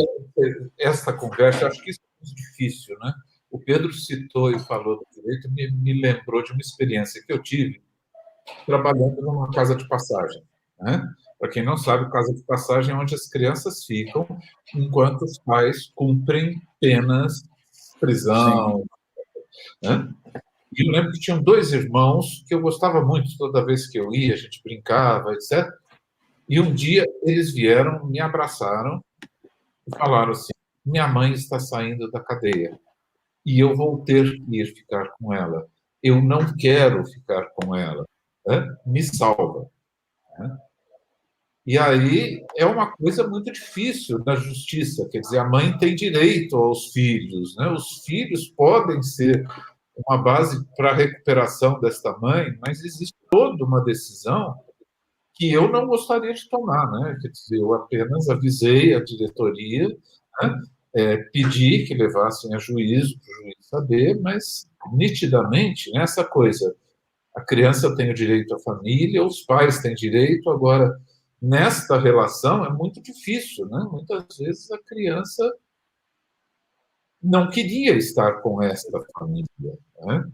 essa conversa, acho que isso é muito difícil, né? O Pedro citou e falou do direito, me lembrou de uma experiência que eu tive trabalhando numa casa de passagem, né? Para quem não sabe, casa de passagem é onde as crianças ficam enquanto os pais cumprem penas, prisão, né? E eu lembro que tinham 2 irmãos que eu gostava muito, toda vez que eu ia, a gente brincava, etc. E um dia eles vieram, me abraçaram e falaram assim: minha mãe está saindo da cadeia e eu vou ter que ir ficar com ela. Eu não quero ficar com ela. Né? Me salva. Né? E aí é uma coisa muito difícil da justiça, quer dizer, a mãe tem direito aos filhos, né? Os filhos podem ser uma base para a recuperação desta mãe, mas existe toda uma decisão que eu não gostaria de tomar, né? Quer dizer, eu apenas avisei a diretoria, né? Pedi que levassem a juízo para o juiz saber, mas nitidamente nessa coisa, a criança tem o direito à família, os pais têm direito, agora nesta relação é muito difícil, né? Muitas vezes a criança não queria estar com esta família, né?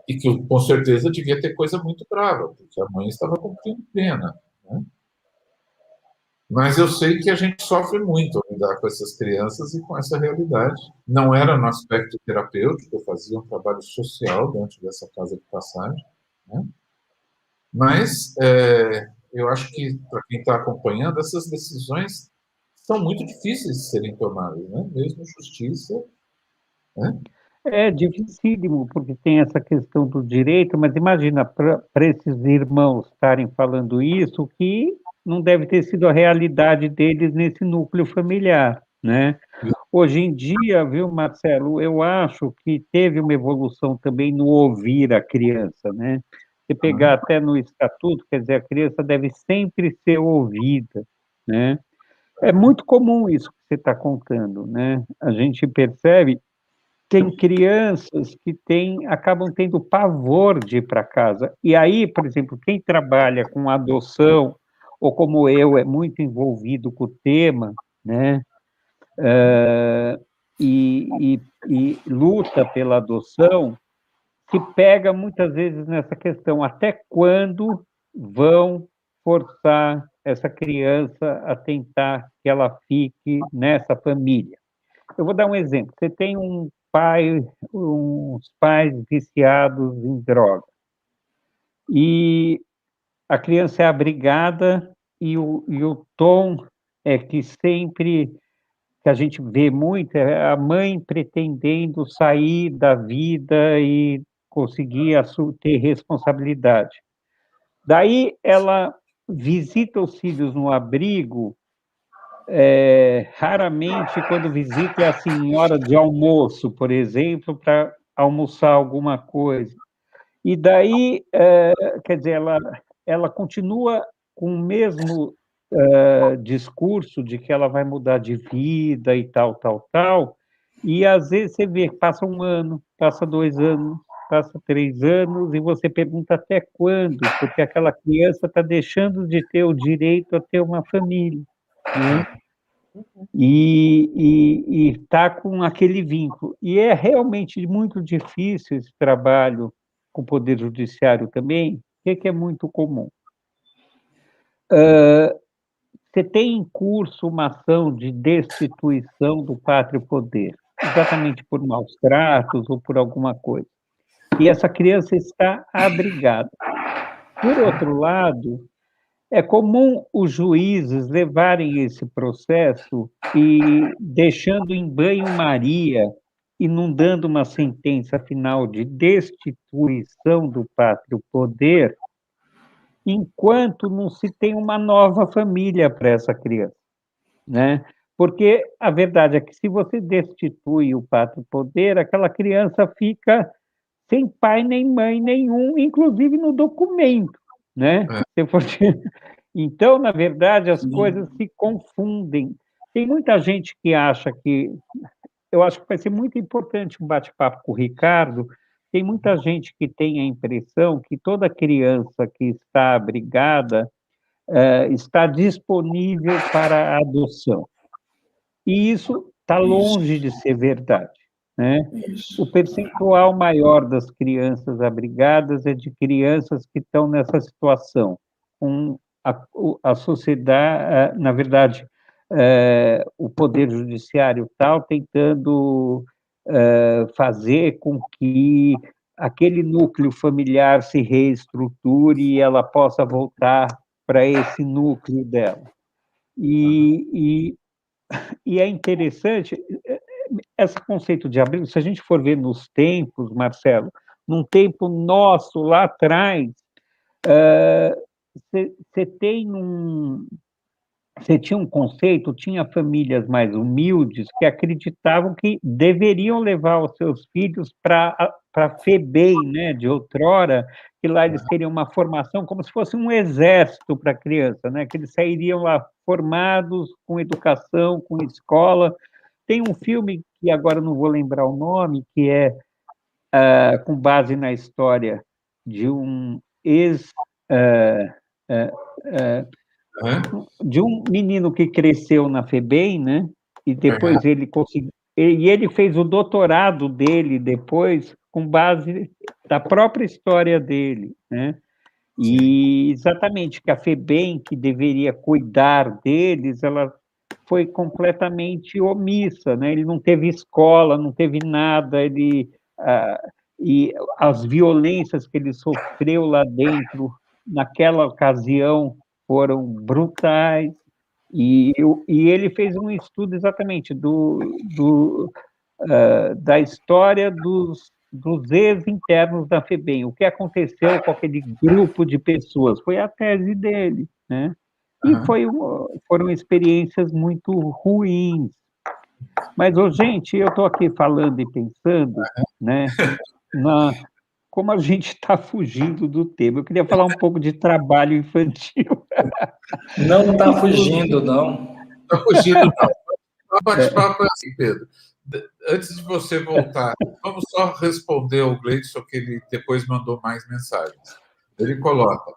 E que com certeza devia ter coisa muito brava, porque a mãe estava cumprindo pena, né? Mas eu sei que a gente sofre muito ao lidar com essas crianças e com essa realidade. Não era no aspecto terapêutico, eu fazia um trabalho social dentro dessa casa de passagem, né? Mas eu acho que, para quem está acompanhando, essas decisões são muito difíceis de serem tomadas, né? Mesmo justiça, né? É dificílimo, porque tem essa questão do direito, mas imagina, para esses irmãos estarem falando isso, que não deve ter sido a realidade deles nesse núcleo familiar, né? Hoje em dia, viu, Marcelo, eu acho que teve uma evolução também no ouvir a criança, né? Se pegar até no estatuto, quer dizer, a criança deve sempre ser ouvida, né? É muito comum isso que você está contando, né? A gente percebe tem crianças que acabam tendo pavor de ir para casa. E aí, por exemplo, quem trabalha com adoção, ou como eu, é muito envolvido com o tema, né? E luta pela adoção, se pega muitas vezes nessa questão, até quando vão forçar essa criança a tentar que ela fique nessa família. Eu vou dar um exemplo. Você tem uns pais viciados em droga. E a criança é abrigada e o tom é que sempre, que a gente vê muito, é a mãe pretendendo sair da vida e conseguir ter responsabilidade. Daí ela visita os filhos no abrigo, raramente, quando visita, é assim, em hora de almoço, por exemplo, para almoçar alguma coisa. E daí, quer dizer, ela continua com o mesmo discurso de que ela vai mudar de vida e tal, tal, tal, e às vezes você vê que passa 1 ano, passa 2 anos, passa 3 anos, e você pergunta até quando, porque aquela criança está deixando de ter o direito a ter uma família, né? E está com aquele vínculo. E é realmente muito difícil esse trabalho com o Poder Judiciário também, o que é muito comum. Você tem em curso uma ação de destituição do pátrio poder, exatamente por maus tratos ou por alguma coisa. E essa criança está abrigada. Por outro lado, é comum os juízes levarem esse processo e deixando em banho-maria e não dando uma sentença final de destituição do pátrio poder, enquanto não se tem uma nova família para essa criança, né? Porque a verdade é que se você destitui o pátrio poder, aquela criança fica sem pai nem mãe nenhum, inclusive no documento, né? Se for... Então, na verdade, as coisas se confundem. Tem muita gente que acha que... Eu acho que vai ser muito importante um bate-papo com o Ricardo. Tem muita gente que tem a impressão que toda criança que está abrigada está disponível para a adoção. E isso está longe de ser verdade, né? O percentual maior das crianças abrigadas é de crianças que estão nessa situação, com a sociedade, na verdade, o Poder Judiciário tal, tentando fazer com que aquele núcleo familiar se reestruture e ela possa voltar para esse núcleo dela. E é interessante, esse conceito de abrigo, se a gente for ver nos tempos, Marcelo, num tempo nosso, lá atrás, você tinha um conceito, tinha famílias mais humildes que acreditavam que deveriam levar os seus filhos para a FEBEM, né, de outrora, que lá eles teriam uma formação como se fosse um exército para a criança, né, que eles sairiam lá formados, com educação, com escola. Tem um filme, que agora não vou lembrar o nome, que é com base na história de um de um menino que cresceu na FEBEM, né? E depois ele conseguiu. E ele fez o doutorado dele depois com base da própria história dele, né? E exatamente que a FEBEM, que deveria cuidar deles, ela foi completamente omissa, né? Ele não teve escola, não teve nada, e as violências que ele sofreu lá dentro, naquela ocasião, foram brutais, e ele fez um estudo exatamente da história dos ex-internos da FEBEM, o que aconteceu com aquele grupo de pessoas, foi a tese dele, né? E foram experiências muito ruins. Mas, gente, eu estou aqui falando e pensando, né, como a gente está fugindo do tema. Eu queria falar um pouco de trabalho infantil. Não está fugindo, não. Está fugindo, não. O bate-papo é assim, Pedro. Antes de você voltar, vamos só responder ao Gleidson, que ele depois mandou mais mensagens. Ele coloca: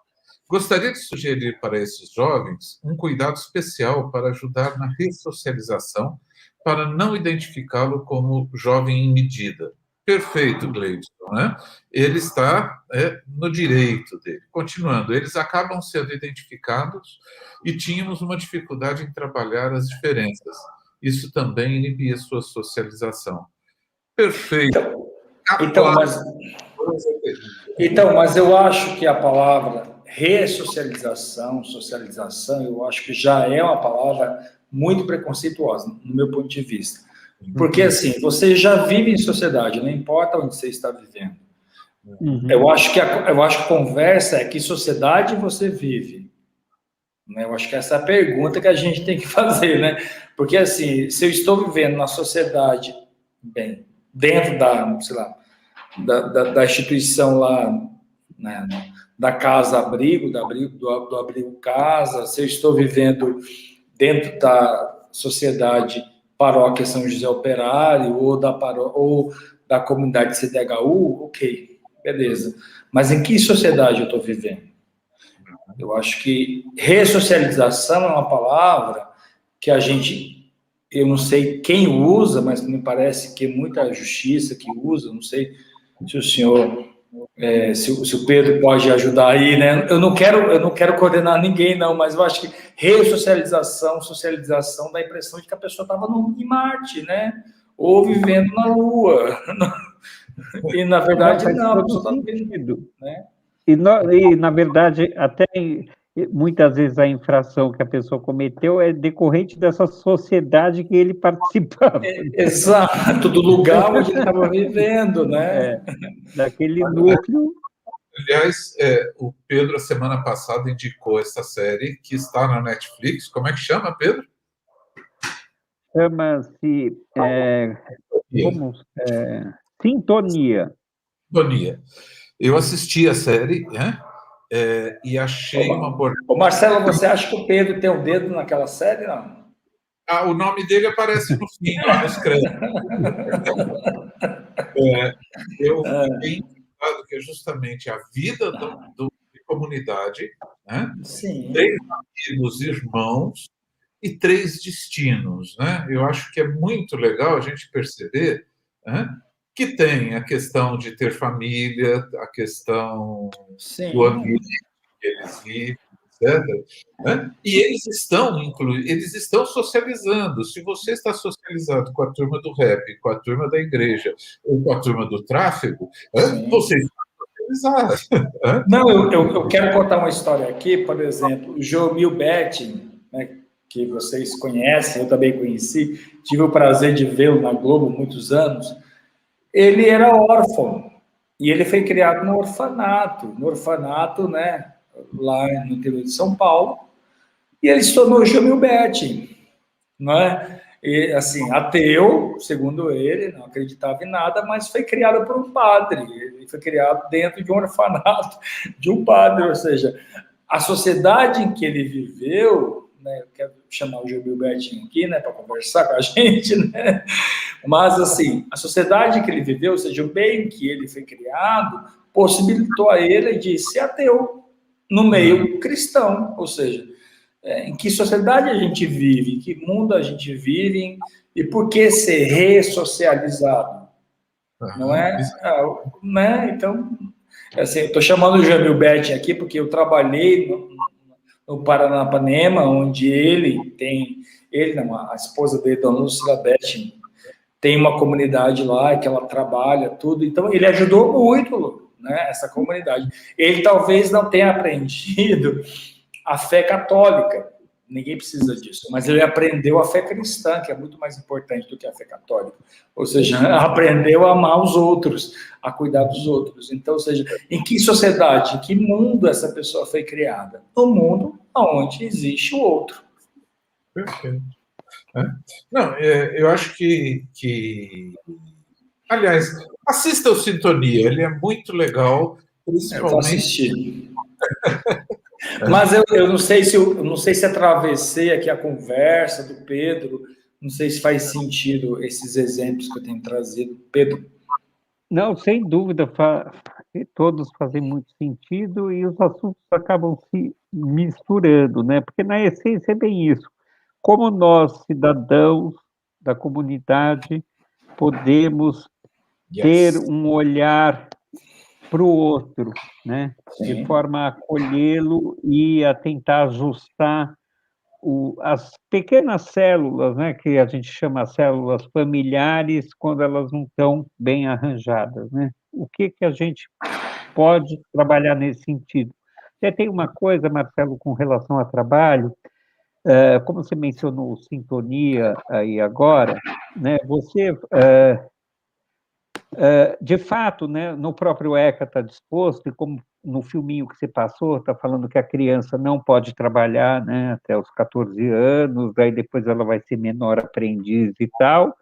gostaria de sugerir para esses jovens um cuidado especial para ajudar na ressocialização, para não identificá-lo como jovem em medida. Perfeito, Gleidson, né? Ele está no direito dele. Continuando, eles acabam sendo identificados e tínhamos uma dificuldade em trabalhar as diferenças. Isso também inibia sua socialização. Perfeito. Mas eu acho que a palavra ressocialização, socialização, eu acho que já é uma palavra muito preconceituosa, no meu ponto de vista. Porque, assim, você já vive em sociedade, não importa onde você está vivendo. Eu acho que a conversa é que sociedade você vive. Eu acho que essa é a pergunta que a gente tem que fazer, né? Porque, assim, se eu estou vivendo na sociedade, bem, dentro sei lá, da instituição lá, né, da casa-abrigo, do abrigo-casa, se eu estou vivendo dentro da sociedade paróquia São José Operário, ou da comunidade CDHU, ok, beleza. Mas em que sociedade eu estou vivendo? Eu acho que ressocialização é uma palavra que eu não sei quem usa, mas me parece que é muita justiça que usa, não sei se o senhor, se o Pedro pode ajudar aí, né? Eu não quero coordenar ninguém, não, mas eu acho que ressocialização, socialização dá a impressão de que a pessoa estava em Marte, né? Ou vivendo na Lua. E, na verdade, não, a pessoa está vivendo, né? E, na verdade, até muitas vezes a infração que a pessoa cometeu é decorrente dessa sociedade que ele participava. Exato, do lugar onde ele estava vivendo, né? Daquele núcleo. Aliás, o Pedro, a semana passada, indicou essa série que está na Netflix. Como é que chama, Pedro? Chama-se Sintonia. Sintonia. Eu assisti a série, né? E achei uma abordagem. Ô Marcelo, você acha que o Pedro tem um dedo naquela série, não? O nome dele aparece no fim, lá nos créditos. Eu fiquei interessado que é justamente a vida de comunidade, né? Sim. 3 amigos, irmãos e 3 destinos, né? Eu acho que é muito legal a gente perceber, né, que tem a questão de ter família, a questão do ambiente que eles vivem, etc. Né? E eles estão socializando. Se você está socializando com a turma do rap, com a turma da igreja, ou com a turma do tráfego, você está Exato. Não, eu quero contar uma história aqui, por exemplo, o Jomil Betting, né, que vocês conhecem, eu também conheci, tive o prazer de vê-lo na Globo há muitos anos. Ele era órfão e ele foi criado no orfanato, né, lá no interior de São Paulo, e ele se tornou Jomil Betting, não é? E, assim, ateu, segundo ele, não acreditava em nada, mas foi criado por um padre. Ele foi criado dentro de um orfanato de um padre, ou seja, a sociedade em que ele viveu, né, eu quero chamar o Jomil Betting aqui, né, para conversar com a gente, né? Mas, assim, a sociedade que ele viveu, ou seja, o meio em que ele foi criado, possibilitou a ele de ser ateu no meio cristão, ou seja, em que sociedade a gente vive, em que mundo a gente vive, e por que ser ressocializado, não é? Né? Então, assim, eu estou chamando o Jomil Betting aqui porque eu trabalhei no Paranapanema, onde a esposa dele, Dona Lúcia Betting, tem uma comunidade lá que ela trabalha tudo, então ele ajudou muito, né, essa comunidade. Ele talvez não tenha aprendido a fé católica, ninguém precisa disso, mas ele aprendeu a fé cristã, que é muito mais importante do que a fé católica, ou seja, aprendeu a amar os outros, a cuidar dos outros. Então, ou seja, em que sociedade, em que mundo essa pessoa foi criada? No mundo onde existe o outro. Perfeito. Não, eu acho que... Aliás, assista o Sintonia, ele é muito legal, principalmente... Eu vou assistir. Mas eu não sei se atravessei aqui a conversa do Pedro, não sei se faz sentido esses exemplos que eu tenho trazido. Pedro? Não, sem dúvida, todos fazem muito sentido e os assuntos acabam se misturando, né? Porque, na essência, é bem isso. Como nós, cidadãos da comunidade, podemos ter um olhar para o outro, né? De forma a acolhê-lo e a tentar ajustar as pequenas células, né? Que a gente chama células familiares, quando elas não estão bem arranjadas, né? O que a gente pode trabalhar nesse sentido? Tem uma coisa, Marcelo, com relação a trabalho, como você mencionou sintonia aí agora, né? Você de fato, né, no próprio ECA está disposto, e como no filminho que você passou, está falando que a criança não pode trabalhar, né, até os 14 anos, aí depois ela vai ser menor aprendiz e tal,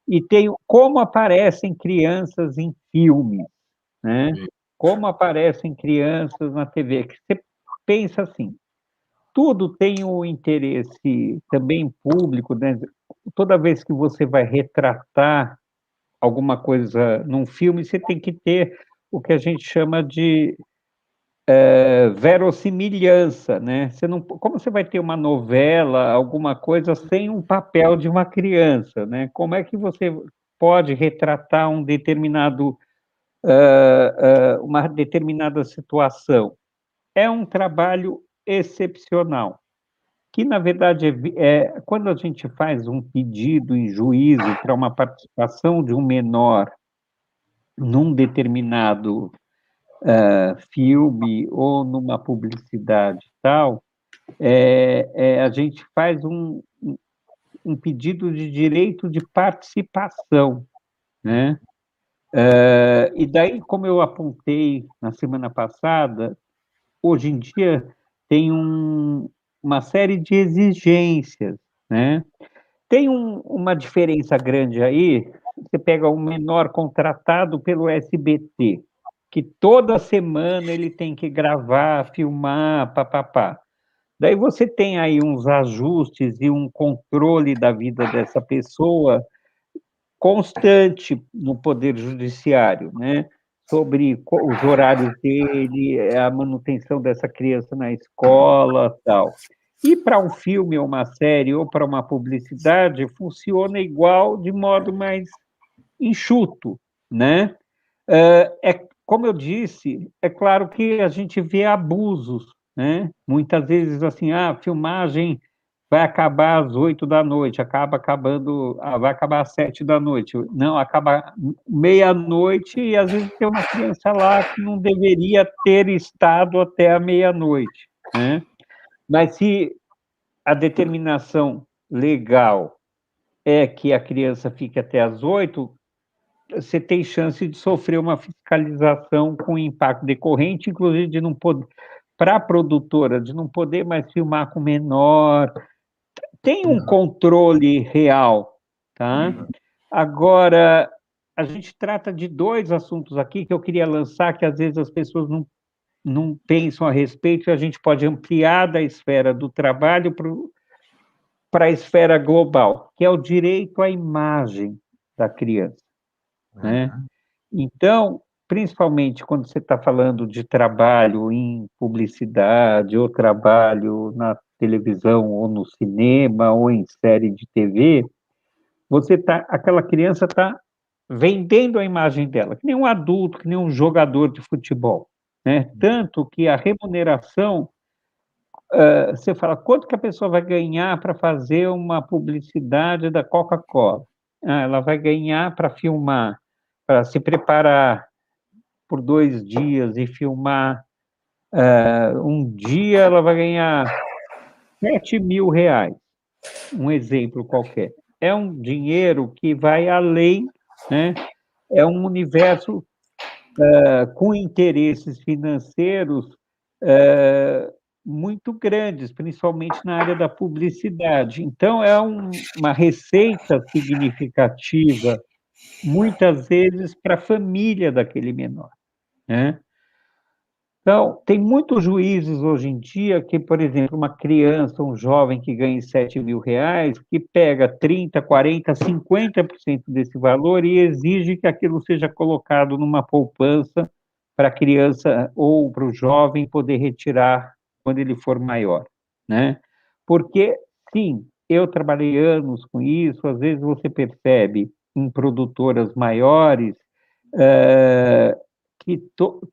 e tem como aparecem crianças em filmes, né, como aparecem crianças na TV, que você pensa assim, tudo tem um interesse também público, né, toda vez que você vai retratar alguma coisa num filme, você tem que ter o que a gente chama de verossimilhança, né? Você não, como você vai ter uma novela, alguma coisa sem um papel de uma criança, né? Como é que você pode retratar um determinado, uma determinada situação? É um trabalho excepcional, que, na verdade, quando a gente faz um pedido em juízo para uma participação de um menor num determinado filme ou numa publicidade e tal, a gente faz um pedido de direito de participação, né? E daí, como eu apontei na semana passada, hoje em dia tem uma série de exigências, né? Tem uma diferença grande aí, você pega um menor contratado pelo SBT, que toda semana ele tem que gravar, filmar, papapá. Daí você tem aí uns ajustes e um controle da vida dessa pessoa constante no Poder Judiciário, né? Sobre os horários dele, a manutenção dessa criança na escola, tal. E para um filme, ou uma série, ou para uma publicidade, funciona igual, de modo mais enxuto, né? Como eu disse, é claro que a gente vê abusos, né? Muitas vezes, assim, a filmagem vai acabar às 8 da noite, vai acabar às 7 da noite. Não, acaba meia-noite e às vezes tem uma criança lá que não deveria ter estado até a meia-noite, né? Mas se a determinação legal é que a criança fique até às 8, você tem chance de sofrer uma fiscalização com impacto decorrente, inclusive de não poder, para a produtora, de não poder mais filmar com menor. Tem um controle real, tá? Agora, a gente trata de 2 assuntos aqui que eu queria lançar, que às vezes as pessoas não pensam a respeito, e a gente pode ampliar da esfera do trabalho para a esfera global, que é o direito à imagem da criança, né? Então, principalmente quando você está falando de trabalho em publicidade, ou trabalho na televisão, ou no cinema, ou em série de TV, aquela criança está vendendo a imagem dela, que nem um adulto, que nem um jogador de futebol, né? Tanto que a remuneração, você fala, quanto que a pessoa vai ganhar para fazer uma publicidade da Coca-Cola? Ela vai ganhar para filmar, para se preparar por 2 dias e filmar um dia, ela vai ganhar R$7.000, um exemplo qualquer. É um dinheiro que vai além, né? É um universo com interesses financeiros muito grandes, principalmente na área da publicidade. Então, é uma receita significativa, muitas vezes, para a família daquele menor, né? Então, tem muitos juízes hoje em dia que, por exemplo, uma criança, um jovem que ganha R$7.000, que pega 30%, 40%, 50% desse valor e exige que aquilo seja colocado numa poupança para a criança ou para o jovem poder retirar quando ele for maior, né? Porque, sim, eu trabalhei anos com isso, às vezes você percebe em produtoras maiores que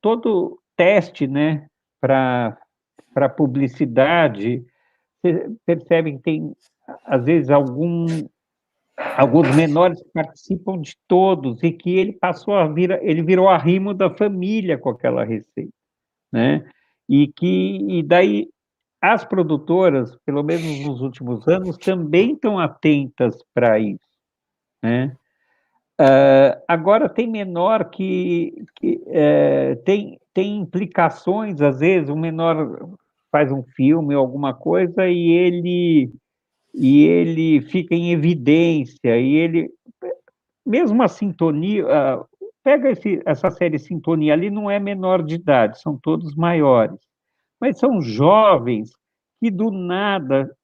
todo teste, né, para publicidade, você percebe que tem, às vezes, alguns menores que participam de todos e que ele virou arrimo da família com aquela receita, né? E daí as produtoras, pelo menos nos últimos anos, também estão atentas para isso, né? Agora, tem menor que tem implicações, às vezes, o menor faz um filme ou alguma coisa e ele fica em evidência, mesmo a Sintonia, pega essa série Sintonia ali, não é menor de idade, são todos maiores, mas são jovens que do nada,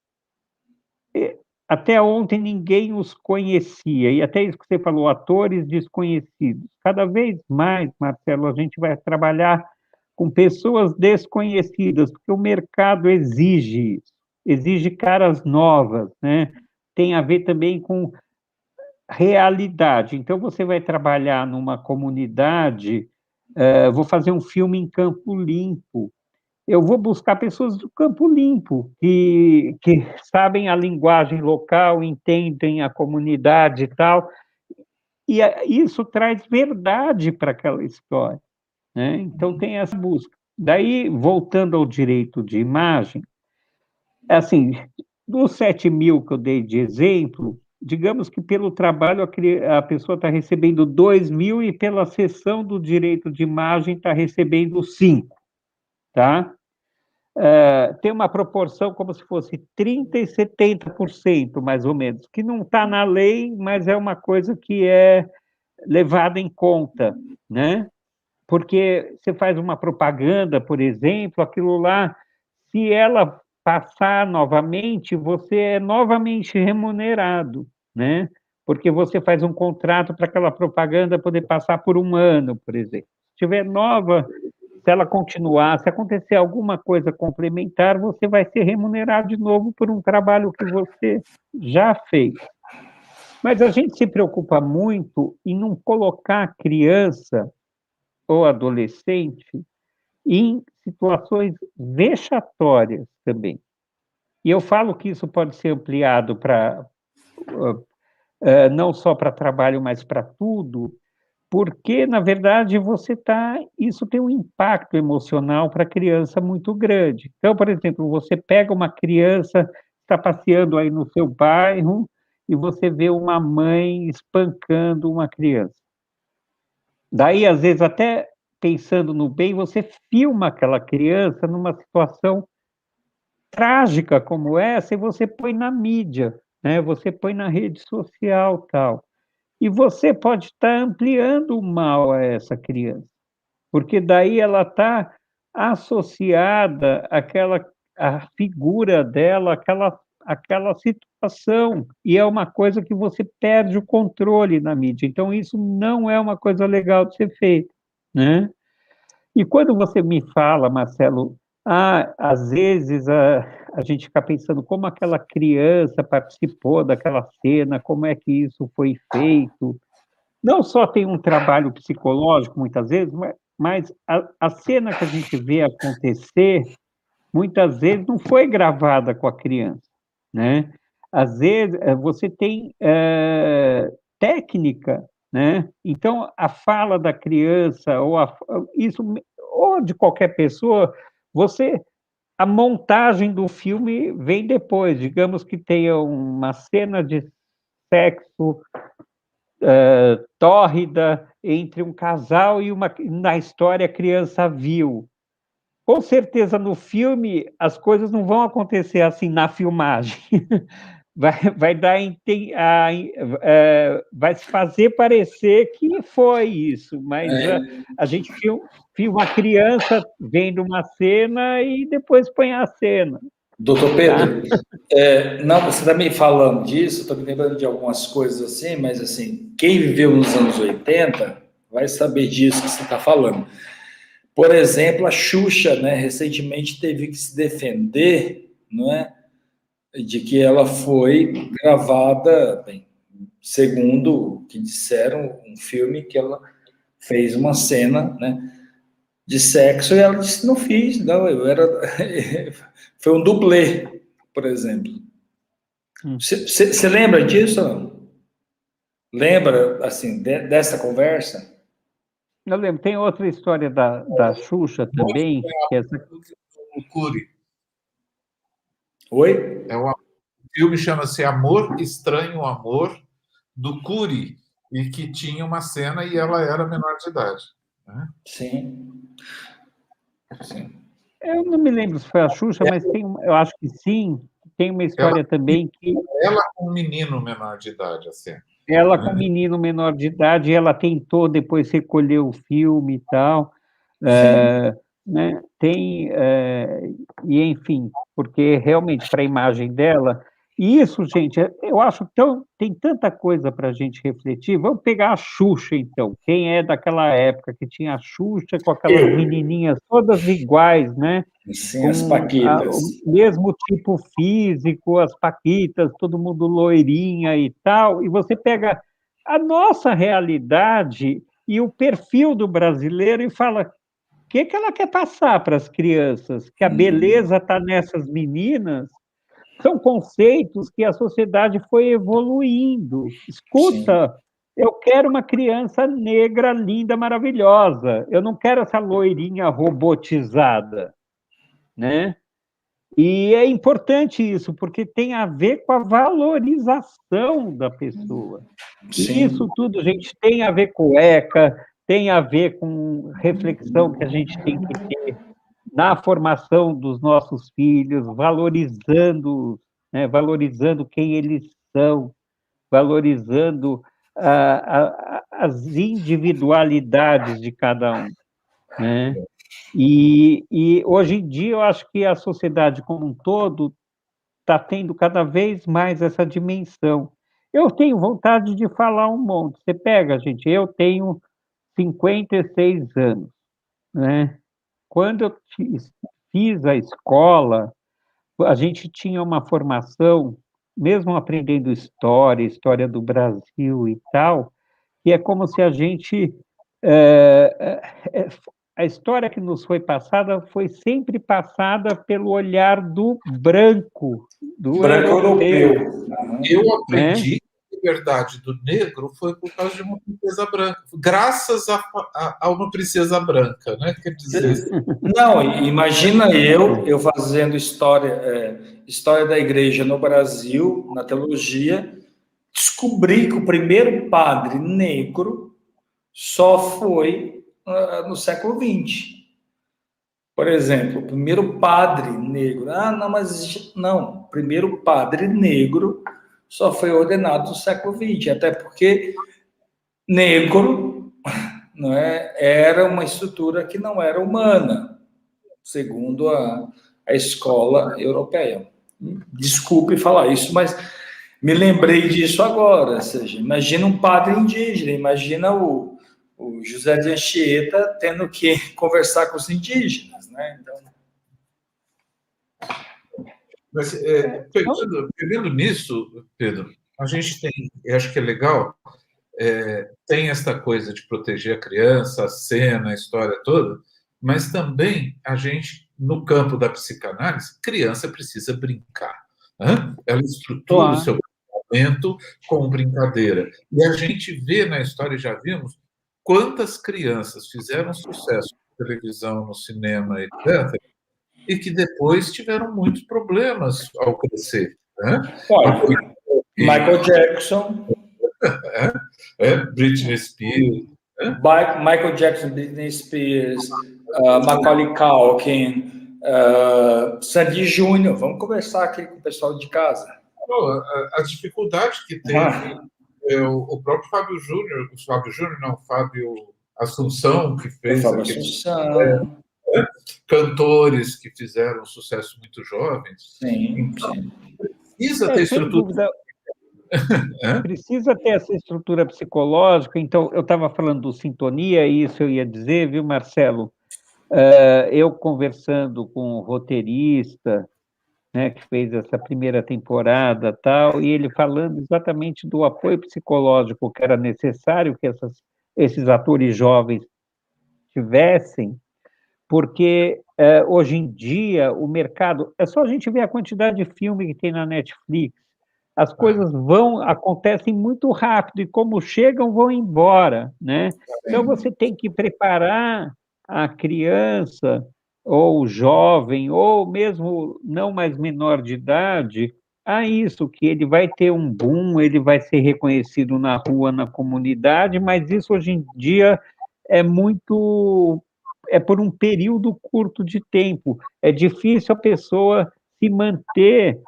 até ontem ninguém os conhecia, e até isso que você falou, atores desconhecidos. Cada vez mais, Marcelo, a gente vai trabalhar com pessoas desconhecidas, porque o mercado exige isso, exige caras novas, né? Tem a ver também com realidade. Então, você vai trabalhar numa comunidade, vou fazer um filme em Campo Limpo, eu vou buscar pessoas do Campo Limpo, que sabem a linguagem local, entendem a comunidade e tal, e isso traz verdade para aquela história, né? Então, tem essa busca. Daí, voltando ao direito de imagem, assim, dos 7.000 que eu dei de exemplo, digamos que pelo trabalho a pessoa está recebendo 2.000 e pela cessão do direito de imagem está recebendo 5, tá? Tem uma proporção como se fosse 30% e 70%, mais ou menos, que não está na lei, mas é uma coisa que é levada em conta, né? Porque você faz uma propaganda, por exemplo, aquilo lá, se ela passar novamente, você é novamente remunerado, né? Porque você faz um contrato para aquela propaganda poder passar por 1 ano, por exemplo. Se tiver nova, se ela continuar, se acontecer alguma coisa complementar, você vai ser remunerado de novo por um trabalho que você já fez. Mas a gente se preocupa muito em não colocar a criança ou adolescente em situações vexatórias também, E eu falo que isso pode ser ampliado para não só para trabalho, mas para tudo, porque, na verdade, isso tem um impacto emocional para a criança muito grande. Então, por exemplo, você pega uma criança, está passeando aí no seu bairro, e você vê uma mãe espancando uma criança. Daí, às vezes, até pensando no bem, você filma aquela criança numa situação trágica como essa, e você põe na mídia, né? Você põe na rede social, tal. E você pode estar ampliando o mal a essa criança, porque daí ela está associada à figura dela, àquela situação, e é uma coisa que você perde o controle na mídia. Então, isso não é uma coisa legal de ser feita, né? E quando você me fala, Marcelo, às vezes a gente fica pensando como aquela criança participou daquela cena, como é que isso foi feito. Não só tem um trabalho psicológico, muitas vezes, mas a cena que a gente vê acontecer, muitas vezes não foi gravada com a criança, né? Às vezes, você tem técnica, né? Então, a fala da criança, ou de qualquer pessoa, a montagem do filme vem depois. Digamos que tenha uma cena de sexo tórrida entre um casal e na história a criança viu. Com certeza no filme as coisas não vão acontecer assim na filmagem. Vai dar vai se fazer parecer que foi isso, mas a gente filma a criança vendo uma cena e depois põe a cena. Doutor Pedro, não, você está me falando disso, estou me lembrando de algumas coisas assim, mas assim, quem viveu nos anos 80 vai saber disso que você está falando. Por exemplo, a Xuxa, né, recentemente teve que se defender, não é, de que ela foi gravada, bem, segundo o que disseram, um filme que ela fez uma cena, né, de sexo, e ela disse, não fiz, não, foi um dublê, por exemplo. Você lembra disso? Não? Lembra, assim, dessa conversa? Eu lembro, tem outra história da Xuxa também, que é essa... O Cury. Oi? O filme chama-se Amor, Estranho Amor, do Cury, e que tinha uma cena e ela era menor de idade. Né? Sim. Eu não me lembro se foi a Xuxa, mas eu acho que sim, tem uma história também que... Ela com um menino menor de idade, assim. Ela com um menino menor de idade, ela tentou depois recolher o filme e tal, né? E enfim, porque realmente para a imagem dela, e isso, gente, eu acho tem tanta coisa para a gente refletir. Vamos pegar a Xuxa, então. Quem é daquela época que tinha a Xuxa com aquelas menininhas todas iguais, né? Sim, as paquitas. O mesmo tipo físico, as paquitas, todo mundo loirinha e tal, e você pega a nossa realidade e o perfil do brasileiro e fala, o que ela quer passar para as crianças? Que a beleza está nessas meninas? São conceitos que a sociedade foi evoluindo. Escuta, sim. Eu quero uma criança negra, linda, maravilhosa. Eu não quero essa loirinha robotizada, né? E é importante isso, porque tem a ver com a valorização da pessoa. Sim. E isso tudo, gente, tem a ver com ECA, tem a ver com reflexão que a gente tem que ter na formação dos nossos filhos, valorizando, né, valorizando quem eles são, valorizando as individualidades de cada um, né? E hoje em dia eu acho que a sociedade como um todo está tendo cada vez mais essa dimensão. Eu tenho vontade de falar um monte. Você pega, gente, eu tenho 56 anos, né? Quando eu fiz a escola, a gente tinha uma formação, mesmo aprendendo história do Brasil e tal, que é como se a gente a história que nos foi passada foi sempre passada pelo olhar do branco, do Branco europeu, europeu. Eu né? aprendi que a liberdade do negro foi por causa de uma princesa branca, graças a uma princesa branca, né? Quer dizer, Não, imagina eu fazendo história da igreja no Brasil, na teologia, descobri que o primeiro padre negro só foi no século XX. Por exemplo, o primeiro padre negro. Ah, não, mas não. O primeiro padre negro só foi ordenado no século XX, até porque negro, não é, era uma estrutura que não era humana, segundo a escola europeia. Desculpe falar isso, mas me lembrei disso agora. Ou seja, imagina um padre indígena, imagina o José de Anchieta tendo que conversar com os indígenas, né? Então, mas pegando nisso, Pedro, a gente tem, eu acho que é legal, tem esta coisa de proteger a criança, a cena, a história toda, mas também a gente, no campo da psicanálise, criança precisa brincar. Né? Ela estrutura o seu comportamento com brincadeira. E a gente vê na história, já vimos, quantas crianças fizeram sucesso na televisão, no cinema, etc., e que depois tiveram muitos problemas ao crescer. Né? olha, Michael Jackson, Britney Spears. Michael Jackson, Britney Spears, Macaulay Culkin, Sandy Júnior. Vamos conversar aqui com o pessoal de casa. A dificuldade que teve o próprio Fábio Júnior, não, Fábio Assunção, que fez Fábio Assunção. Cantores que fizeram sucesso muito jovens. Sim, sim. Precisa ter estrutura. Precisa ter essa estrutura psicológica. Então, eu estava falando do Sintonia, e isso eu ia dizer, viu, Marcelo? Eu conversando com o roteirista, né, que fez essa primeira temporada, tal, e ele falando exatamente do apoio psicológico que era necessário que esses atores jovens tivessem, porque hoje em dia o mercado, é só a gente ver a quantidade de filme que tem na Netflix, as coisas acontecem muito rápido, e como chegam, vão embora, né? Então você tem que preparar a criança, ou o jovem, ou mesmo não mais menor de idade, a isso, que ele vai ter um boom, ele vai ser reconhecido na rua, na comunidade, mas isso hoje em dia é por um período curto de tempo. É difícil a pessoa se manter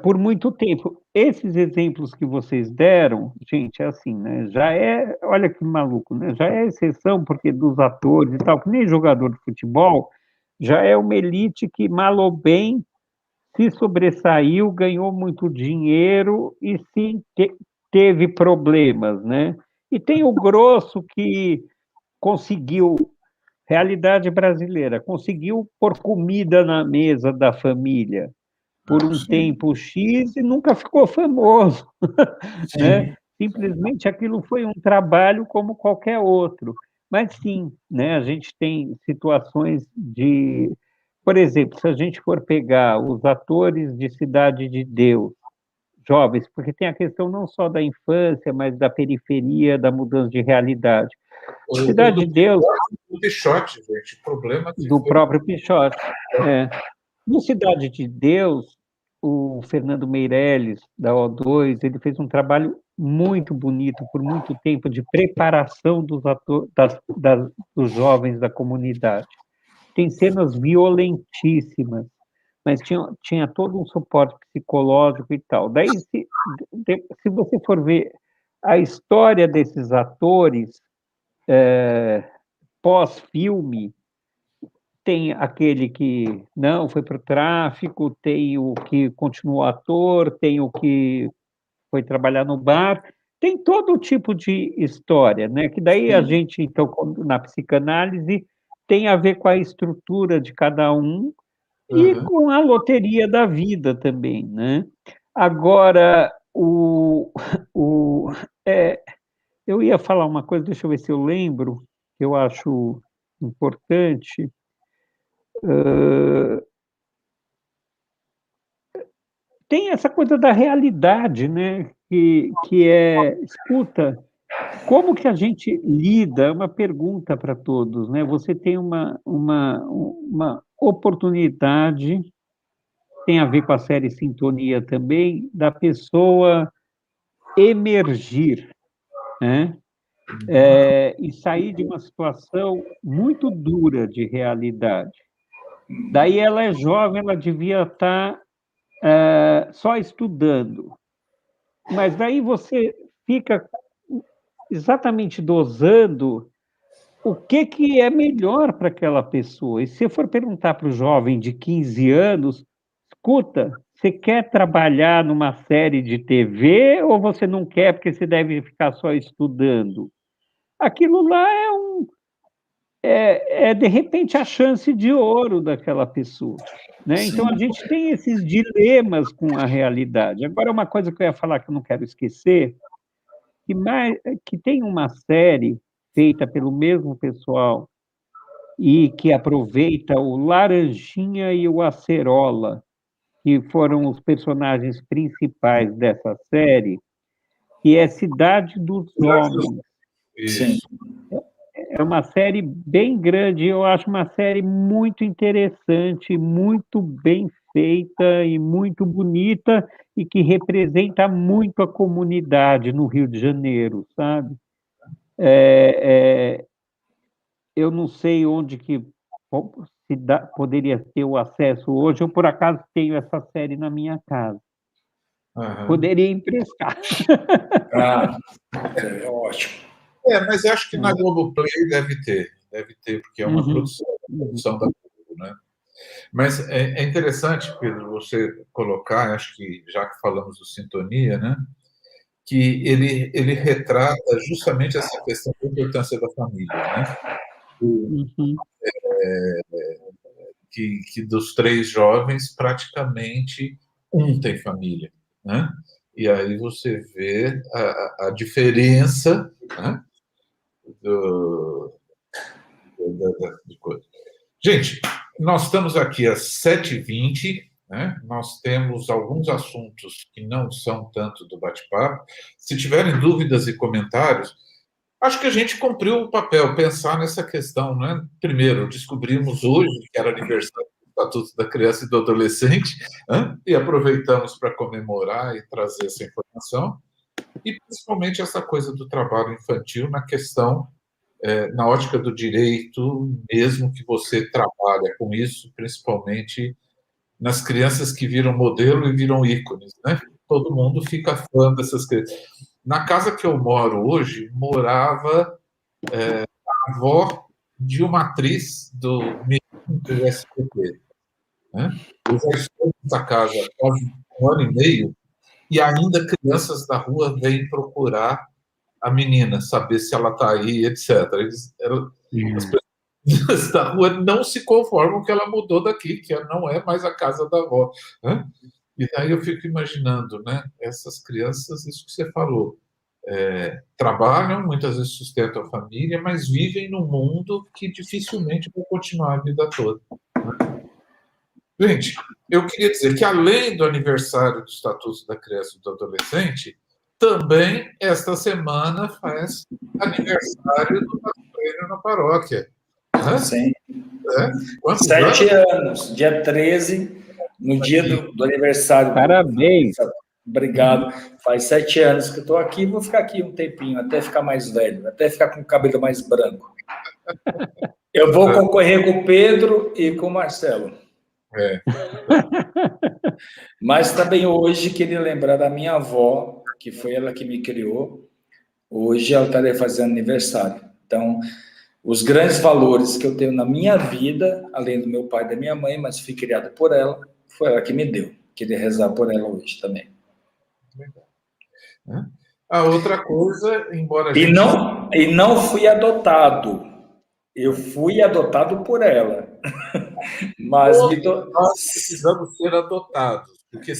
por muito tempo. Esses exemplos que vocês deram, gente, é assim, né? Olha que maluco, né? Já é exceção, porque dos atores e tal, que nem jogador de futebol, já é uma elite que, mal ou bem, se sobressaiu, ganhou muito dinheiro e sim teve problemas, né? E tem o grosso que conseguiu, realidade brasileira, conseguiu pôr comida na mesa da família por um tempo X e nunca ficou famoso, né? Simplesmente aquilo foi um trabalho como qualquer outro. Mas sim, né, a gente tem situações de, por exemplo, se a gente for pegar os atores de Cidade de Deus, jovens, porque tem a questão não só da infância, mas da periferia, da mudança de realidade. Cidade de Deus... Do Pichote, gente, o problema... Do próprio Pichote, No Cidade de Deus, o Fernando Meirelles, da O2, ele fez um trabalho muito bonito, por muito tempo, de preparação dos dos jovens da comunidade. Tem cenas violentíssimas, mas tinha todo um suporte psicológico e tal. Daí, se você for ver a história desses atores pós-filme, tem aquele que não foi para o tráfico, tem o que continuou ator, tem o que foi trabalhar no bar, tem todo tipo de história, né? Que daí a gente, então, na psicanálise, tem a ver com a estrutura de cada um e com a loteria da vida também, né? Agora, eu ia falar uma coisa, deixa eu ver se eu lembro, que eu acho importante, tem essa coisa da realidade, né? Que é, escuta, como que a gente lida? É uma pergunta para todos, né? Você tem uma oportunidade, tem a ver com a série Sintonia também, da pessoa emergir, né? E sair de uma situação muito dura de realidade. Daí ela é jovem, ela devia estar só estudando. Mas daí você fica exatamente dosando o que é melhor para aquela pessoa. E se eu for perguntar para o jovem de 15 anos, escuta, você quer trabalhar numa série de TV ou você não quer porque você deve ficar só estudando? Aquilo lá de repente, a chance de ouro daquela pessoa. Né? Então, a gente tem esses dilemas com a realidade. Agora, uma coisa que eu ia falar que eu não quero esquecer, que tem uma série feita pelo mesmo pessoal e que aproveita o Laranjinha e o Acerola, que foram os personagens principais dessa série, que é Cidade dos Homens. Sim. É uma série bem grande, eu acho uma série muito interessante, muito bem feita e muito bonita, e que representa muito a comunidade no Rio de Janeiro, sabe? Eu não sei onde que poderia ter o acesso hoje, eu por acaso tenho essa série na minha casa. Uhum. Poderia emprestar. É ótimo. Mas eu acho que na Globoplay deve ter, porque é uma produção da Globo, né? Mas é interessante, Pedro, você colocar, acho que já que falamos do Sintonia, né, que ele retrata justamente essa questão da importância da família, né? Que dos 3 jovens, praticamente um tem família, né? E aí você vê a diferença, né, de coisa. Gente, nós estamos aqui às 7h20, né? Nós temos alguns assuntos que não são tanto do bate-papo. Se tiverem dúvidas e comentários, acho que a gente cumpriu o papel, pensar nessa questão, né? Primeiro, descobrimos hoje que era aniversário do Estatuto da Criança e do Adolescente, né? E aproveitamos para comemorar e trazer essa informação. E principalmente essa coisa do trabalho infantil na questão, na ótica do direito, mesmo que você trabalha com isso, principalmente nas crianças que viram modelo e viram ícones, né? Todo mundo fica fã dessas crianças. Na casa que eu moro hoje, morava a avó de uma atriz do SBT. Né? Eu já estou nessa casa há quase 1 ano e meio e ainda crianças da rua vêm procurar a menina, saber se ela está aí, etc. As pessoas da rua não se conformam que ela mudou daqui, que não é mais a casa da avó. Né? E daí eu fico imaginando, né, essas crianças, isso que você falou, trabalham, muitas vezes sustentam a família, mas vivem num mundo que dificilmente vão continuar a vida toda. Gente, eu queria dizer que, além do aniversário do Estatuto da Criança e do Adolescente, também, esta semana, faz aniversário do Pastoreiro na Paróquia. Sim. 7 anos, dia 13, no dia do aniversário. Parabéns. Obrigado. Faz 7 anos que eu estou aqui, vou ficar aqui um tempinho, até ficar mais velho, até ficar com o cabelo mais branco. Eu vou concorrer com o Pedro e com o Marcelo. Mas também hoje queria lembrar da minha avó, que foi ela que me criou. Hoje ela estaria fazendo aniversário. Então, os grandes valores que eu tenho na minha vida, além do meu pai e da minha mãe, mas fui criado por ela, foi ela que me deu. Queria rezar por ela hoje também. A outra coisa, embora... E não fui adotado. Eu fui adotado por ela. Mas nós precisamos ser adotados. Porque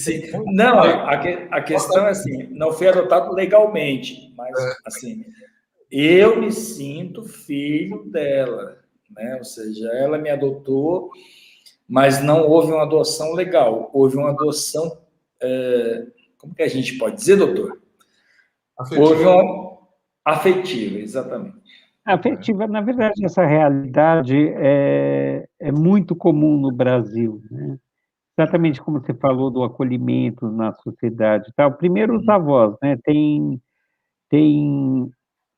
não, a questão é assim, não fui adotado legalmente, mas assim, eu me sinto filho dela, né? Ou seja, ela me adotou, mas não houve uma adoção legal, houve uma adoção, como que a gente pode dizer, doutor? Houve uma afetiva, exatamente. Afetiva, na verdade, essa realidade é muito comum no Brasil, né? Exatamente como você falou do acolhimento na sociedade e tal. Primeiro, os avós, né? Tem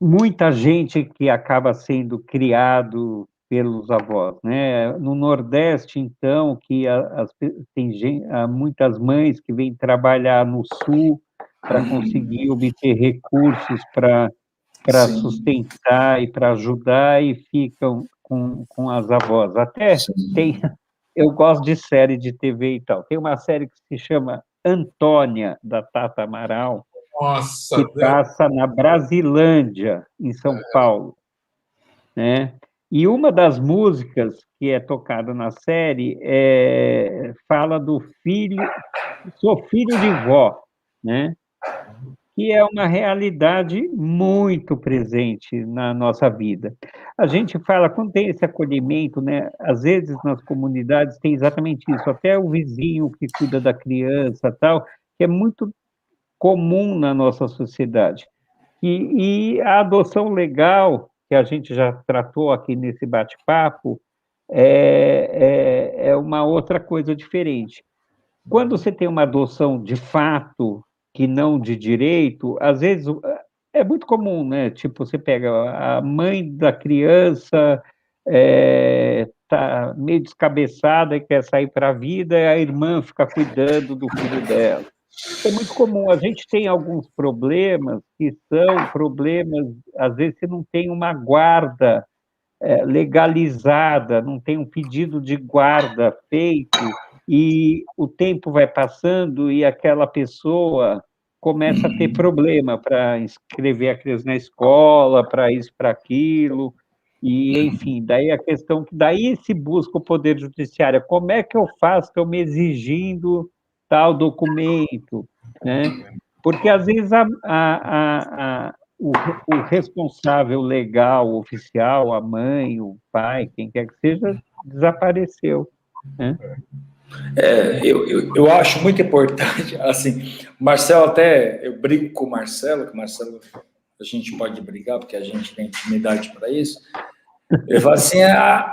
muita gente que acaba sendo criado pelos avós, né? No Nordeste, então, que há muitas mães que vêm trabalhar no Sul para conseguir obter recursos para Sim, sustentar e para ajudar e ficam com as avós. Até sim. eu gosto de série de TV e tal. Tem uma série que se chama Antônia, da Tata Amaral, Nossa, que passa na Brasilândia, em São Paulo, né? E uma das músicas que é tocada na série fala do filho, sou filho de vó, né? Que é uma realidade muito presente na nossa vida. A gente fala, quando tem esse acolhimento, né? Às vezes nas comunidades tem exatamente isso, até o vizinho que cuida da criança, tal, que é muito comum na nossa sociedade. E a adoção legal, que a gente já tratou aqui nesse bate-papo, é uma outra coisa diferente. Quando você tem uma adoção de fato, que não de direito, às vezes é muito comum, né? Tipo, você pega a mãe da criança, tá meio descabeçada e quer sair para a vida, e a irmã fica cuidando do filho dela. É muito comum. A gente tem alguns problemas que são problemas, às vezes você não tem uma guarda legalizada, não tem um pedido de guarda feito, e o tempo vai passando e aquela pessoa começa a ter problema para inscrever a criança na escola, para isso, para aquilo, e, enfim, daí a questão que daí se busca o Poder Judiciário, como é que eu faço? Estão me exigindo tal documento, né? Porque, às vezes, o responsável legal, oficial, a mãe, o pai, quem quer que seja, desapareceu, né? Eu acho muito importante, assim, Marcelo até, eu brigo com o Marcelo, que o Marcelo, a gente pode brigar, porque a gente tem intimidade para isso, ele fala assim,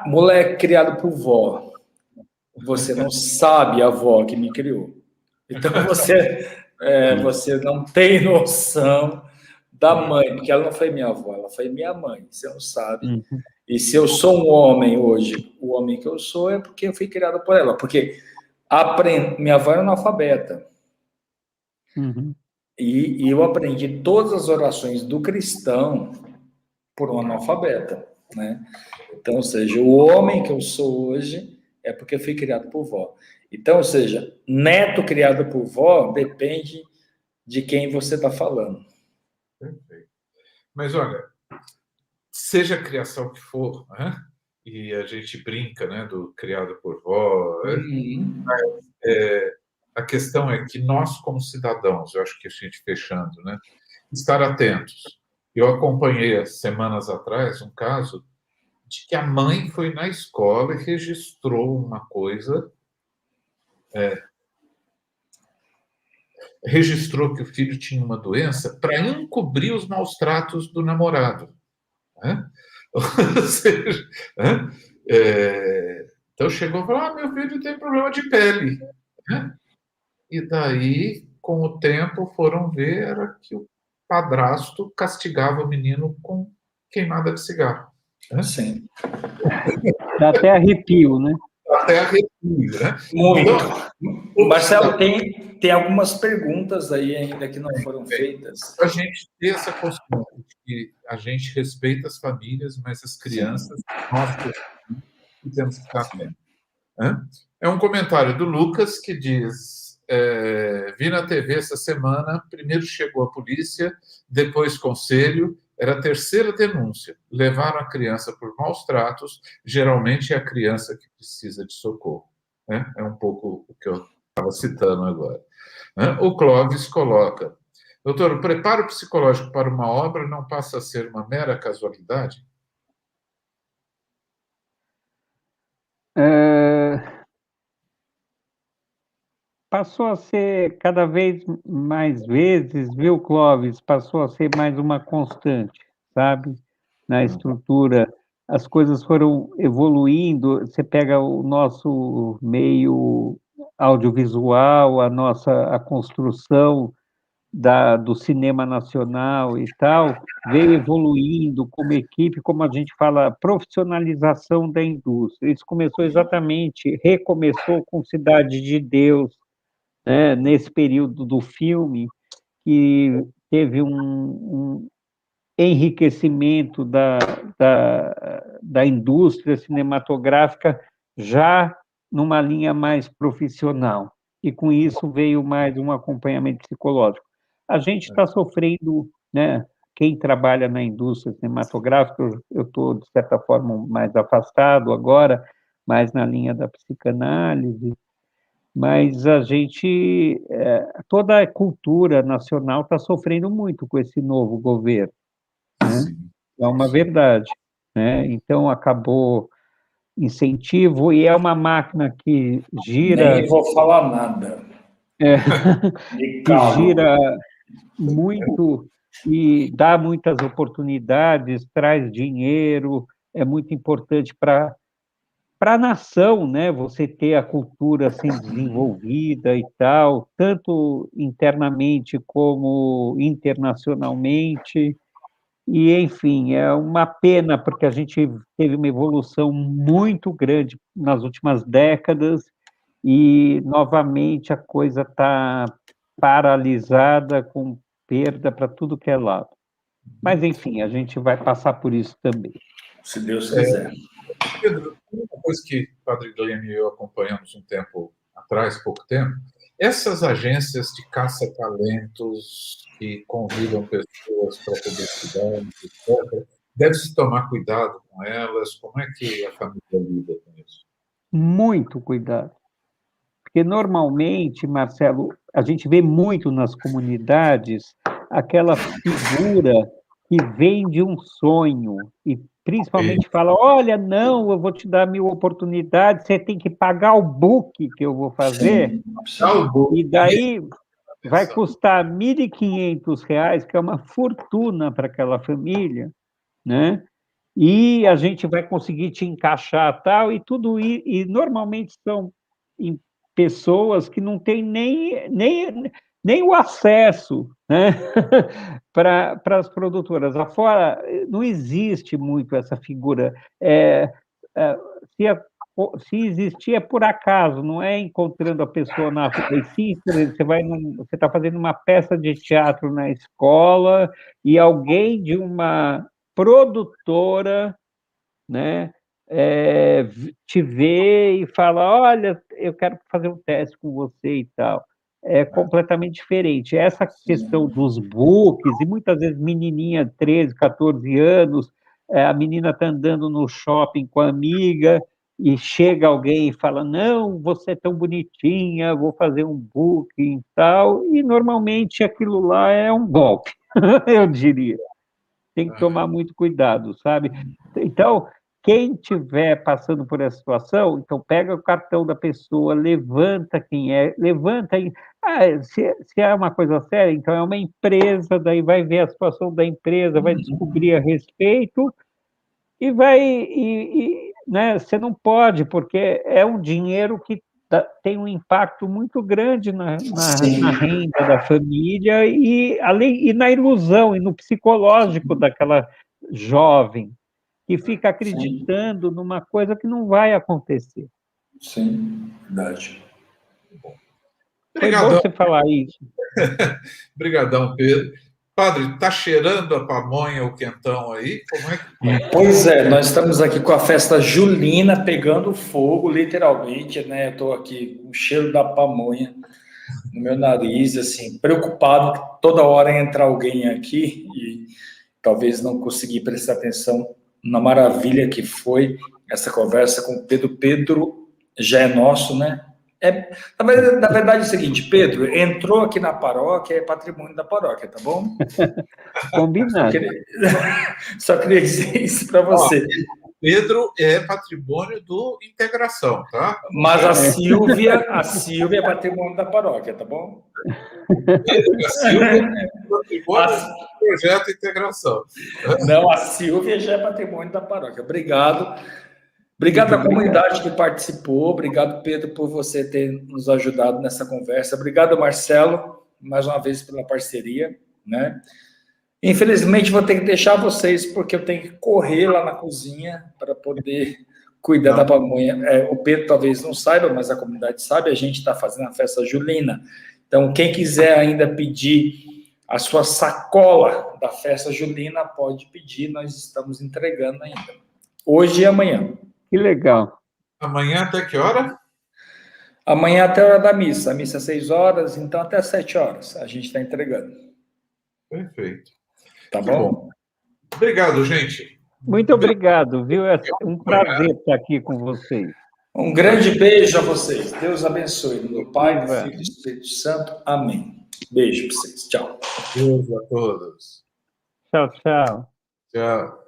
moleque criado por vó, você não sabe a avó que me criou, então você não tem noção da mãe, porque ela não foi minha avó, ela foi minha mãe, você não sabe. E se eu sou um homem hoje, o homem que eu sou é porque eu fui criado por ela, porque minha avó era analfabeta. E eu aprendi todas as orações do cristão por um analfabeta, né? Então, ou seja, o homem que eu sou hoje é porque eu fui criado por vó. Então, ou seja, neto criado por vó depende de quem você está falando. Perfeito. Mas, olha, seja a criação que for, né? E a gente brinca, né, do criado por vó, a questão é que nós, como cidadãos, eu acho que a gente fechando, né, estar atentos. Eu acompanhei, semanas atrás, um caso de que a mãe foi na escola e registrou uma coisa, registrou que o filho tinha uma doença para encobrir os maus tratos do namorado, né? Ou seja, né? Então chegou e falou, meu filho tem problema de pele, né? E daí, com o tempo, foram ver era que o padrasto castigava o menino com queimada de cigarro, né? Sim. Dá até arrepio, né? Até arrepio, né? Muito. Então, Marcelo, tem algumas perguntas aí ainda que não foram feitas. A gente ter essa consciência de que a gente respeita as famílias, mas as crianças, nós temos que estar atentos. É um comentário do Lucas que diz, vi na TV essa semana, primeiro chegou a polícia, depois conselho, era a terceira denúncia. Levaram a criança por maus tratos, geralmente é a criança que precisa de socorro. É um pouco o que eu estava citando agora. O Clóvis coloca, doutor, o preparo psicológico para uma obra não passa a ser uma mera casualidade? Passou a ser cada vez mais vezes, viu, Clóvis? Passou a ser mais uma constante, sabe? Na estrutura, as coisas foram evoluindo. Você pega o nosso meio audiovisual, a construção do cinema nacional e tal, veio evoluindo como equipe, como a gente fala, profissionalização da indústria. Isso começou recomeçou com Cidade de Deus, né, nesse período do filme, que teve um enriquecimento da indústria cinematográfica já numa linha mais profissional. E com isso veio mais um acompanhamento psicológico. A gente está sofrendo, né? Quem trabalha na indústria cinematográfica, eu estou, de certa forma, mais afastado agora, mais na linha da psicanálise, mas toda a cultura nacional está sofrendo muito com esse novo governo, né? É uma verdade, né? Então, acabou incentivo, e é uma máquina que gira... Nem vou falar nada. Que gira muito e dá muitas oportunidades, traz dinheiro, é muito importante para a nação, né? Você ter a cultura assim desenvolvida e tal, tanto internamente como internacionalmente. E, enfim, é uma pena, porque a gente teve uma evolução muito grande nas últimas décadas e, novamente, a coisa está paralisada, com perda para tudo que é lado. Mas, enfim, a gente vai passar por isso também. Se Deus quiser. Pedro, uma coisa que o Padre Glênio e eu acompanhamos um tempo atrás, pouco tempo, essas agências de caça-talentos que convidam pessoas para publicidade, etc., deve-se tomar cuidado com elas. Como é que a família lida com isso? Muito cuidado. Porque, normalmente, Marcelo, a gente vê muito nas comunidades aquela figura que vem de um sonho e principalmente fala, olha, não, eu vou te dar 1000 oportunidades, você tem que pagar o book que eu vou fazer, e daí vai custar R$ 1.500, que é uma fortuna para aquela família, né? E a gente vai conseguir te encaixar tal, e tudo isso, e normalmente são pessoas que não têm nem o acesso, né? para as produtoras. Afora, não existe muito essa figura. Se existir, é por acaso, não é encontrando a pessoa na rua. E sim, você está fazendo uma peça de teatro na escola e alguém de uma produtora, né, te vê e fala, olha, eu quero fazer um teste com você e tal. É completamente diferente. Essa questão dos books, e muitas vezes menininha de 13, 14 anos, a menina está andando no shopping com a amiga, e chega alguém e fala, não, você é tão bonitinha, vou fazer um booking e tal, e normalmente aquilo lá é um golpe, eu diria. Tem que tomar muito cuidado, sabe? Então, quem estiver passando por essa situação, então pega o cartão da pessoa, levanta quem é, levanta aí. Se é uma coisa séria, então é uma empresa, daí vai ver a situação da empresa, vai descobrir a respeito e né, você não pode, porque é um dinheiro que tem um impacto muito grande na renda da família e na ilusão e no psicológico daquela jovem, que fica acreditando numa coisa que não vai acontecer. Sim, verdade. Foi bom você falar isso. Obrigadão, Pedro. Padre, está cheirando a pamonha, o quentão aí? Como é que... Pois é, nós estamos aqui com a festa julina pegando fogo, literalmente, né? Estou aqui com o cheiro da pamonha no meu nariz, assim, preocupado que toda hora entra alguém aqui e talvez não consegui prestar atenção na maravilha que foi essa conversa com o Pedro. Pedro já é nosso, né? Na verdade é o seguinte, Pedro, entrou aqui na paróquia, é patrimônio da paróquia, tá bom? Combinado. Só queria dizer isso para você. Pedro é patrimônio do Integração, tá? Mas a Silvia é patrimônio da paróquia, tá bom? A Silvia é patrimônio do projeto Integração. Não, a Silvia já é patrimônio da paróquia. Obrigado. Obrigado à comunidade que participou. Obrigado, Pedro, por você ter nos ajudado nessa conversa. Obrigado, Marcelo, mais uma vez pela parceria, né? Infelizmente, vou ter que deixar vocês, porque eu tenho que correr lá na cozinha para poder cuidar da pamonha. O Pedro talvez não saiba, mas a comunidade sabe, a gente está fazendo a festa julina. Então, quem quiser ainda pedir a sua sacola da festa julina, pode pedir, nós estamos entregando ainda. Hoje e amanhã. Que legal. Amanhã até que hora? Amanhã até a hora da missa. A missa é 6 horas, então até 7 horas a gente está entregando. Perfeito. Tá bom? Obrigado, gente. Muito obrigado, viu? É um prazer estar aqui com vocês. Um grande beijo a vocês. Deus abençoe. Do Pai, do Filho e do Espírito Santo. Amém. Beijo para vocês. Tchau. Beijo a todos. Tchau, tchau. Tchau.